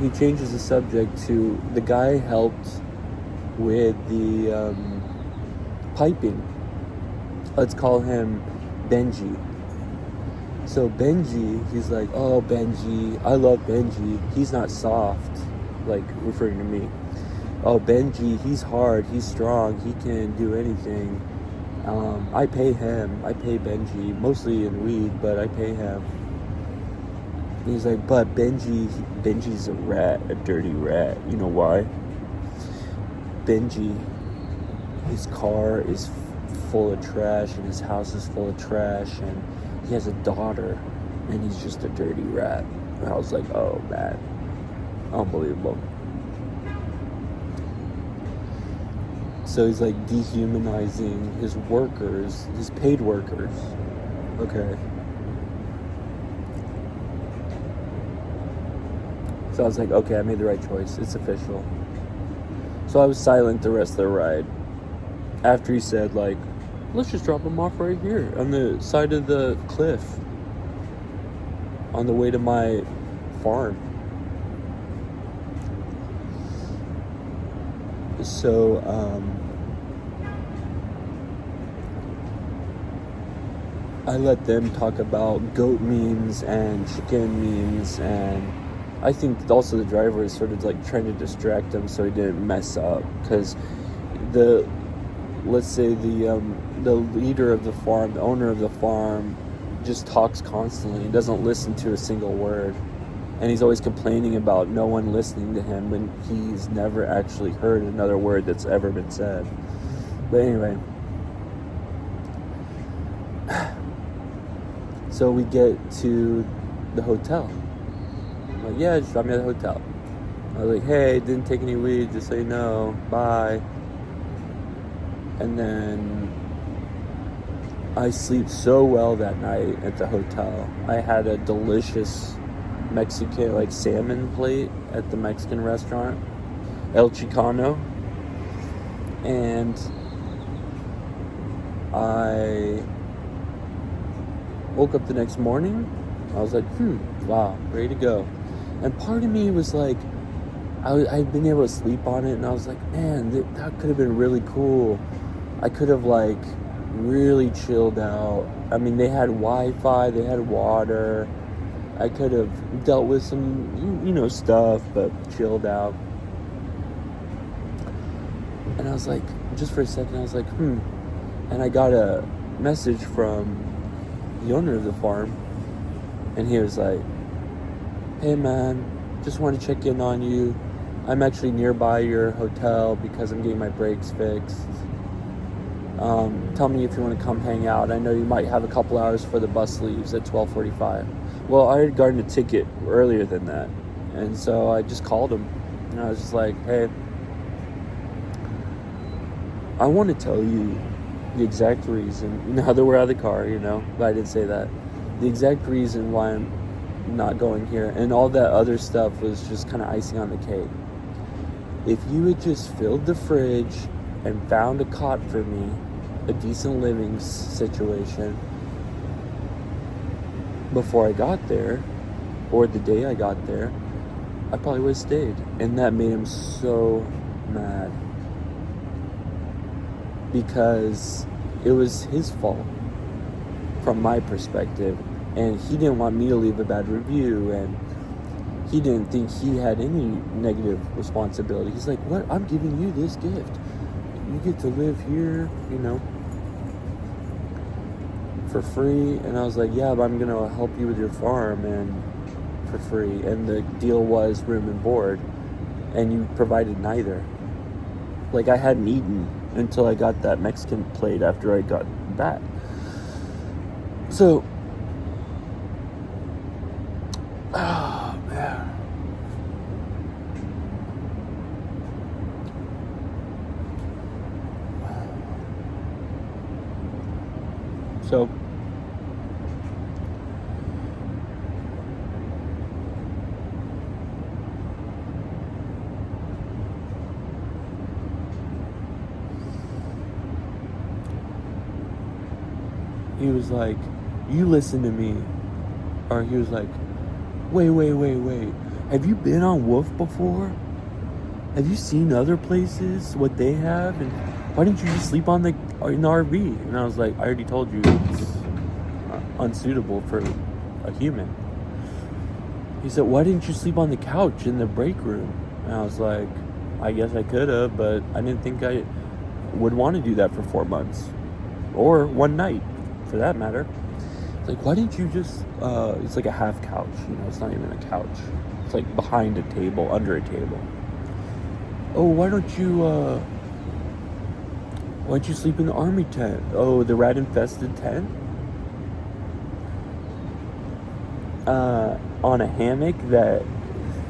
he changes the subject to the guy helped with the piping let's call him Benji. So Benji, he's like, oh, Benji, I love Benji. He's not soft, like referring to me. Oh, Benji, he's hard, he's strong, he can do anything. I pay him. I pay Benji, mostly in weed, but I pay him. And he's like, but Benji's a rat, a dirty rat. You know why? Benji, his car is full of trash, and his house is full of trash, and he has a daughter, and he's just a dirty rat. And I was like, oh, man. Unbelievable. So he's like dehumanizing his workers, his paid workers. Okay. So I was like, okay, I made the right choice. It's official. So I was silent the rest of the ride. After he said, like, let's just drop him off right here on the side of the cliff on the way to my farm. So, I let them talk about goat memes and chicken memes, and I think also the driver is sort of like trying to distract him so he didn't mess up, because let's say the leader of the farm, the owner of the farm, just talks constantly and doesn't listen to a single word, and he's always complaining about no one listening to him when he's never actually heard another word that's ever been said. But anyway, so we get to the hotel. I'm like, yeah, just drop me at the hotel. I was like, hey, didn't take any weed, just so you know, bye. And then I sleep so well that night at the hotel. I had a delicious Mexican, like, salmon plate at the Mexican restaurant, El Chicano. And I woke up the next morning. I was like, wow, ready to go. And part of me was like, I'd been able to sleep on it, and I was like, man, that could have been really cool. I could have, like, really chilled out. I mean, they had Wi-Fi, they had water. I could have dealt with some, stuff, but chilled out. And I was like, just for a second, I was like, And I got a message from the owner of the farm, and he was like, hey, man, just want to check in on you. I'm actually nearby your hotel because I'm getting my brakes fixed. Tell me if you want to come hang out. I know you might have a couple hours for the bus leaves at 12:45. Well, I had gotten a ticket earlier than that, and so I just called him, and I was just like, hey, I want to tell you the exact reason, now that we're out of the car, but I didn't say that, the exact reason why I'm not going here, and all that other stuff was just kind of icing on the cake. If you had just filled the fridge and found a cot for me, a decent living situation, before I got there, or the day I got there, I probably would have stayed. And that made him so mad, because it was his fault from my perspective, and he didn't want me to leave a bad review, and he didn't think he had any negative responsibility. He's like, what? I'm giving you this gift. You get to live here, for free. And I was like, yeah, but I'm going to help you with your farm and for free. And the deal was room and board, and you provided neither. Like, I hadn't eaten until I got that Mexican plate after I got back. So, oh, man. So, he was like, you listen to me. Or he was like, wait. Have you been on WWOOF before? Have you seen other places, what they have? And why didn't you just sleep on the or an RV. And I was like, I already told you it's unsuitable for a human. He said, why didn't you sleep on the couch in the break room? And I was like, I guess I could have, but I didn't think I would want to do that for 4 months. Or one night, for that matter. It's like, why didn't you just, it's like a half couch, it's not even a couch. It's like behind a table, under a table. Oh, why don't you sleep in the army tent? Oh, the rat-infested tent? On a hammock that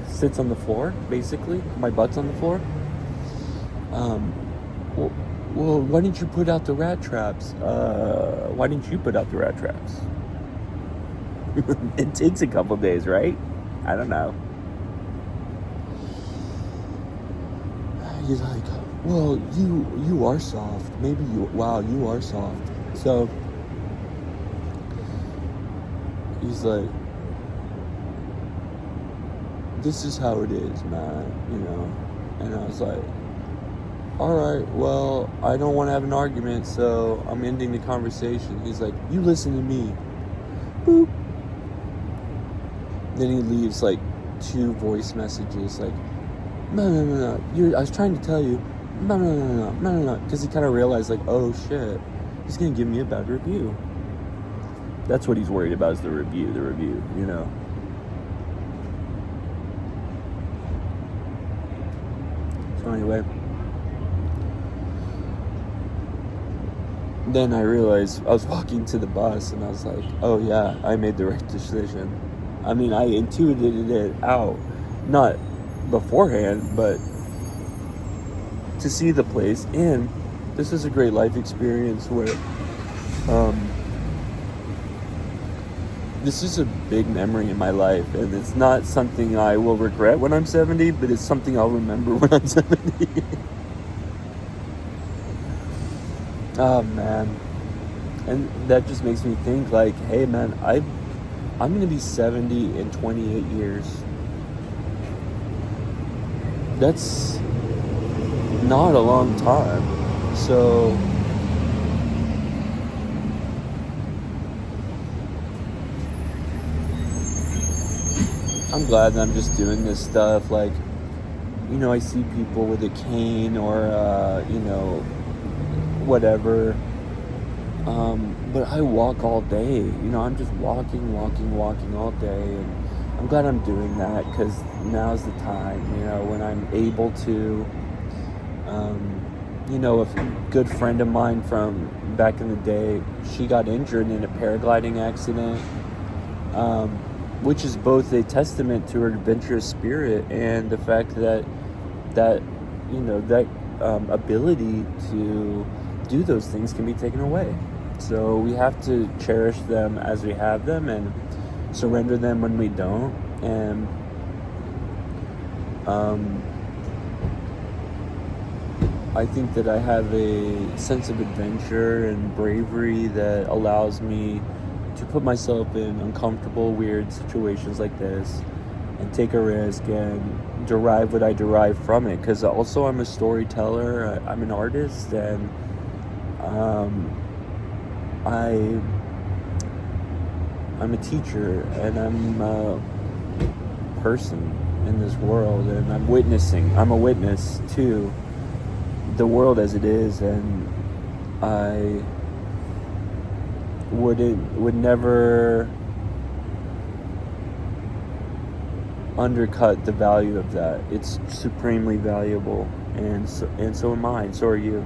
sits on the floor, basically. My butt's on the floor. Well, why didn't you put out the rat traps? Why didn't you put out the rat traps? It's a couple days, right? I don't know. He's like, well, you are soft. Maybe you are soft. So, he's like, this is how it is, man, And I was like, all right, well, I don't want to have an argument, so I'm ending the conversation. He's like, you listen to me. Boop. Then he leaves like 2 voice messages, like, no. I was trying to tell you, no. Because he kind of realized, like, oh shit, he's going to give me a bad review. That's what he's worried about, is the review. So anyway, then I realized I was walking to the bus and I was like, oh yeah, I made the right decision. I mean, I intuited it out, not beforehand, but to see the place. And this is a great life experience where this is a big memory in my life, and it's not something I will regret when I'm 70, but it's something I'll remember when I'm 70. Oh man. And that just makes me think, like, hey man, I'm gonna be 70 in 28 years. That's not a long time. So I'm glad that I'm just doing this stuff. Like, I see people with a cane or, whatever. But I walk all day. I'm just walking all day. And I'm glad I'm doing that, because now's the time, when I'm able to. A good friend of mine from back in the day, she got injured in a paragliding accident. Which is both a testament to her adventurous spirit and the fact that ability to do those things can be taken away. So we have to cherish them as we have them and surrender them when we don't. And I think that I have a sense of adventure and bravery that allows me to put myself in uncomfortable, weird situations like this and take a risk and derive what I derive from it. Because also I'm a storyteller, I'm an artist, and I'm a teacher, and I'm a person in this world, and I'm a witness to the world as it is, and I would never undercut the value of that. It's supremely valuable, and so am I, and so are you.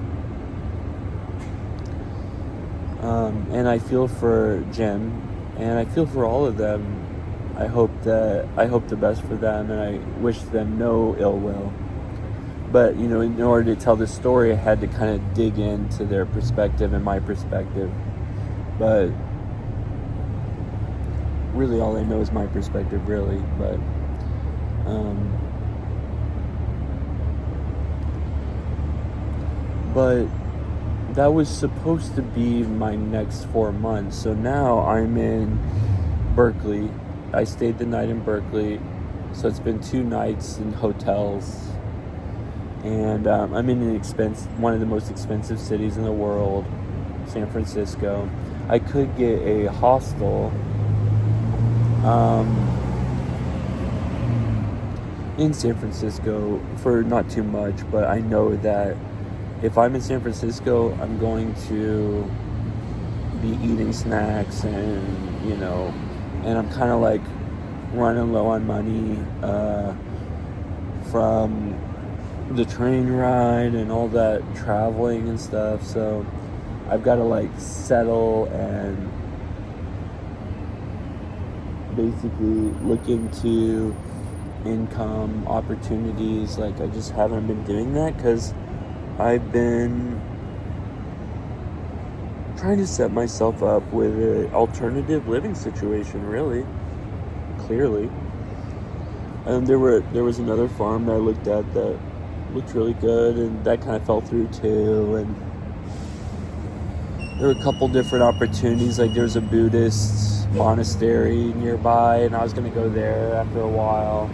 And I feel for Jen, and I feel for all of them. I hope the best for them, and I wish them no ill will. But in order to tell this story, I had to kind of dig into their perspective and my perspective. But really all I know is my perspective, really. But that was supposed to be my next 4 months. So now I'm in Berkeley. I stayed the night in Berkeley. So it's been 2 nights in hotels. And I'm in one of the most expensive cities in the world, San Francisco. I could get a hostel in San Francisco for not too much, but I know that if I'm in San Francisco, I'm going to be eating snacks and, and I'm kind of like running low on money from the train ride and all that traveling and stuff. So I've got to like settle and basically look into income opportunities. Like, I just haven't been doing that because I've been trying to set myself up with an alternative living situation, really, clearly. And there was another farm that I looked at that looked really good, and that kind of fell through too. And there were a couple different opportunities. Like, there's a Buddhist monastery nearby, and I was going to go there after a while.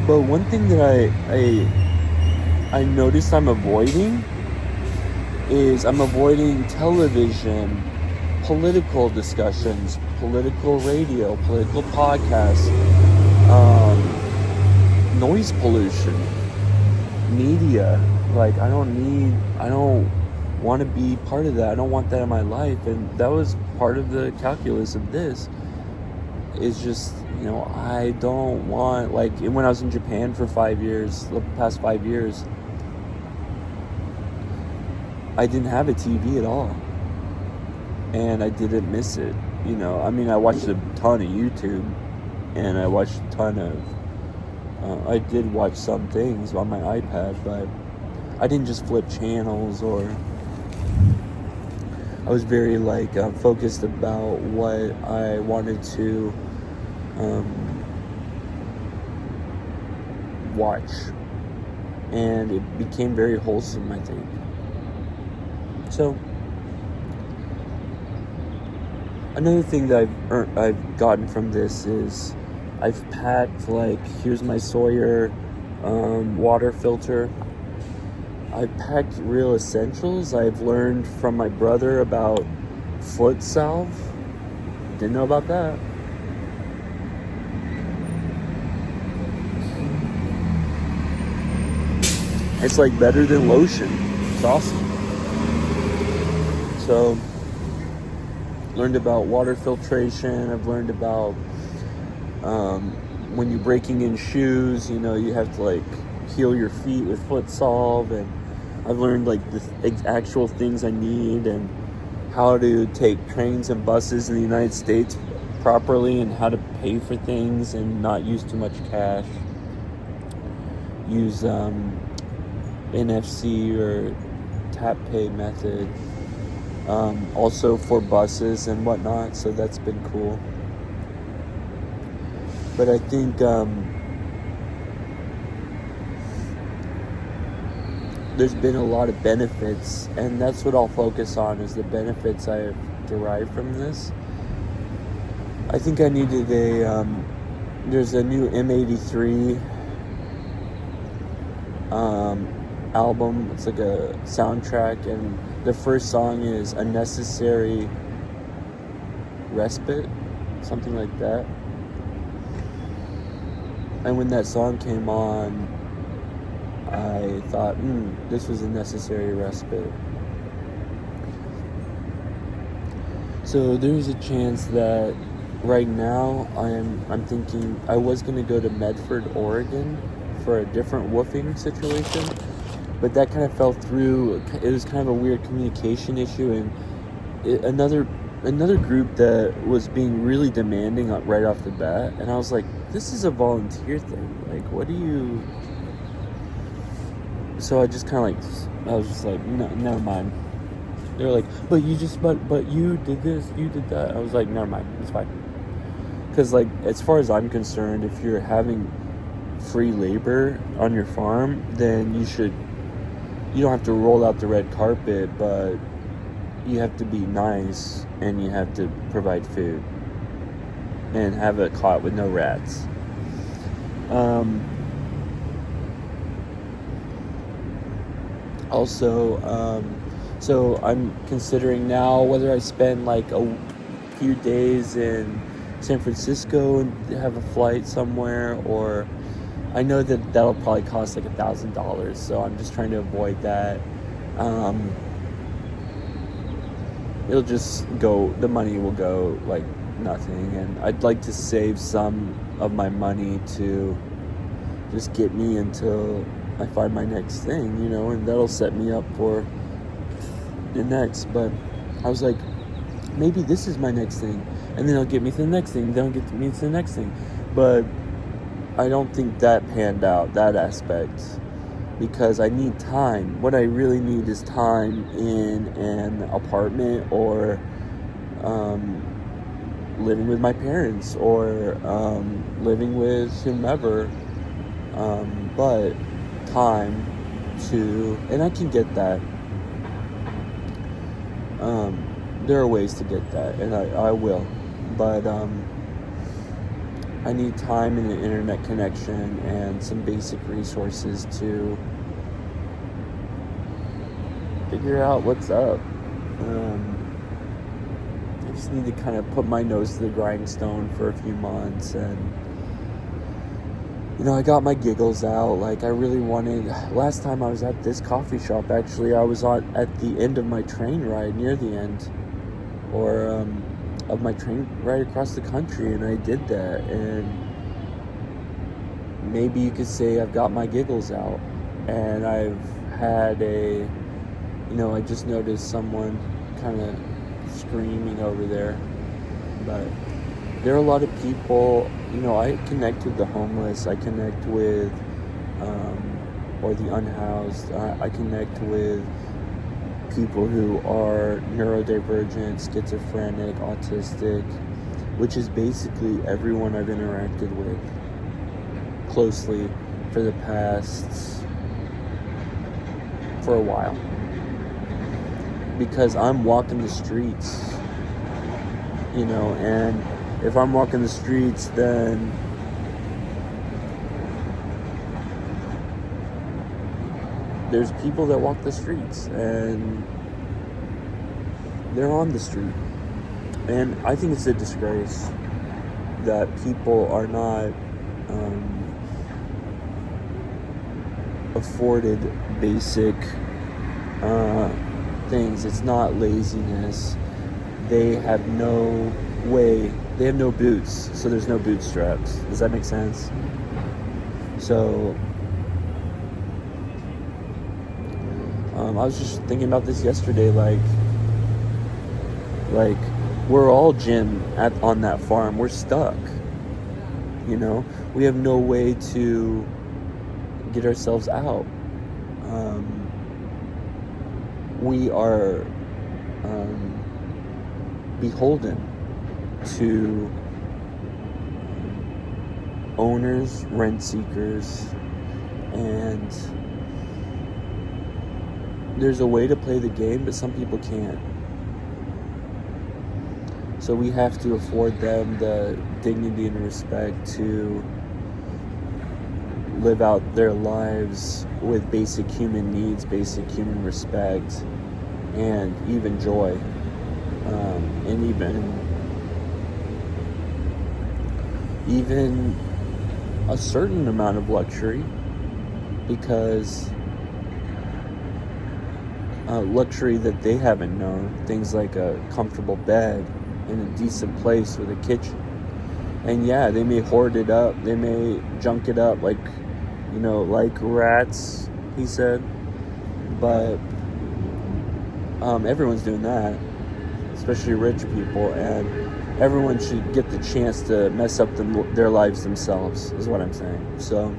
But one thing that I noticed I'm avoiding is I'm avoiding television, political discussions, political radio, political podcasts, noise pollution, media. Like, I don't want to be part of that. I don't want that in my life. And that was part of the calculus of this. Is just, I don't want, like, when I was in Japan for 5 years, the past 5 years, I didn't have a TV at all. And I didn't miss it. I watched a ton of YouTube, and I watched a ton of, I did watch some things on my iPad, but I didn't just flip channels, or I was very, focused about what I wanted to watch, and it became very wholesome, I think. So another thing that I've gotten from this is I've packed, here's my Sawyer water filter. I've packed real essentials. I've learned from my brother about foot salve. Didn't know about that. It's better than lotion. It's awesome. So, learned about water filtration. I've learned about when you're breaking in shoes, you have to heal your feet with foot salve, and I've learned the actual things I need, and how to take trains and buses in the United States properly, and how to pay for things and not use too much cash. Use NFC or tap pay method, also for buses and whatnot, so that's been cool. But I think there's been a lot of benefits, and that's what I'll focus on, is the benefits I have derived from this. I think I needed there's a new M83 album. It's like a soundtrack, and the first song is A Necessary Respite, something like that. And when that song came on, I thought, this was a necessary respite. So there's a chance that right now I'm thinking I was going to go to Medford, Oregon for a different woofing situation, but that kind of fell through. It was kind of a weird communication issue, and another group that was being really demanding right off the bat, and I was like, this is a volunteer thing. What do you... So I just kind of I was just like, no, never mind. They were like, but you did this, you did that. I was like, never mind, it's fine. Because as far as I'm concerned, if you're having free labor on your farm, then you don't have to roll out the red carpet, but you have to be nice, and you have to provide food. and have it caught with no rats. So I'm considering now whether I spend like a few days in San Francisco and have a flight somewhere, or I know that that'll probably cost like $1,000, so I'm just trying to avoid that. It'll just go, the money will go like nothing, and I'd like to save some of my money to just get me until I find my next thing, and that'll set me up for the next. But I was like, maybe this is my next thing, and then it'll get me to the next thing, then it'll get me to the next thing. But I don't think that panned out, that aspect, because I need time. What I really need is time in an apartment, or living with my parents, or living with whomever, but time to, and I can get that. There are ways to get that, and I will, but I need time and an internet connection and some basic resources to figure out what's up. I just need to kind of put my nose to the grindstone for a few months, and I got my giggles out. Like, I really wanted, last time I was at this coffee shop, actually, I was at the end of my train ride, near the end, or of my train ride across the country, and I did that, and maybe you could say I've got my giggles out, and I've had I just noticed someone kind of screaming over there, but there are a lot of people, I connect with the homeless, I connect with, or the unhoused, I connect with people who are neurodivergent, schizophrenic, autistic, which is basically everyone I've interacted with closely for a while. Because I'm walking the streets, and if I'm walking the streets, then there's people that walk the streets, and they're on the street. And I think it's a disgrace that people are not afforded basic things. It's not laziness. They have no boots, so there's no bootstraps. Does that make sense? So I was just thinking about this yesterday, like we're all Jim on that farm. We're stuck. We have no way to get ourselves out. We are beholden to owners, rent seekers, and there's a way to play the game, but some people can't. So we have to afford them the dignity and respect to live out their lives with basic human needs, basic human respect, and even joy, and even a certain amount of luxury, because luxury that they haven't known, things like a comfortable bed in a decent place with a kitchen. And yeah, they may hoard it up, they may junk it up like rats, he said, but everyone's doing that, especially rich people, and everyone should get the chance to mess up their lives themselves, is what I'm saying. So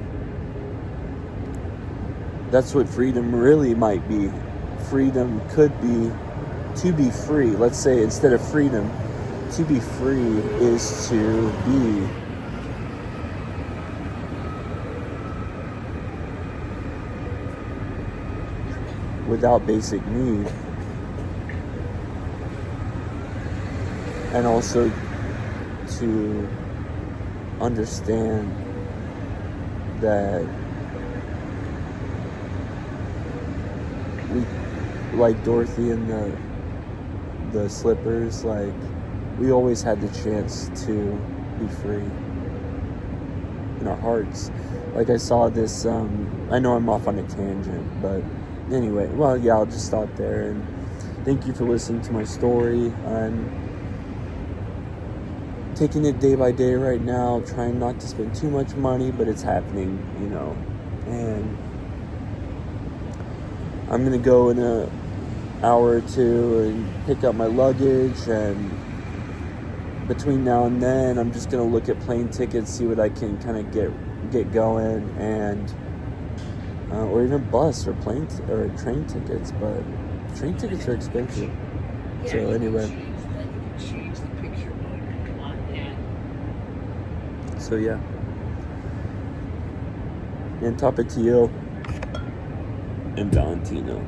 that's what freedom really might be. Freedom could be to be free. Let's say instead of freedom, to be free is to be without basic need, and also to understand that we, like Dorothy and the slippers, like, we always had the chance to be free in our hearts. Like, I saw this, I know I'm off on a tangent, but anyway, well, yeah, I'll just stop there, and thank you for listening to my story. I'm taking it day by day right now, trying not to spend too much money, but it's happening, you know, and I'm gonna go in an hour or two and pick up my luggage, and between now and then, I'm just gonna look at plane tickets, see what I can kind of get going, and or even bus or or train tickets. But train tickets are expensive. Yeah, So anyway, change the picture mode on that. so yeah. And topic to you and Valentino.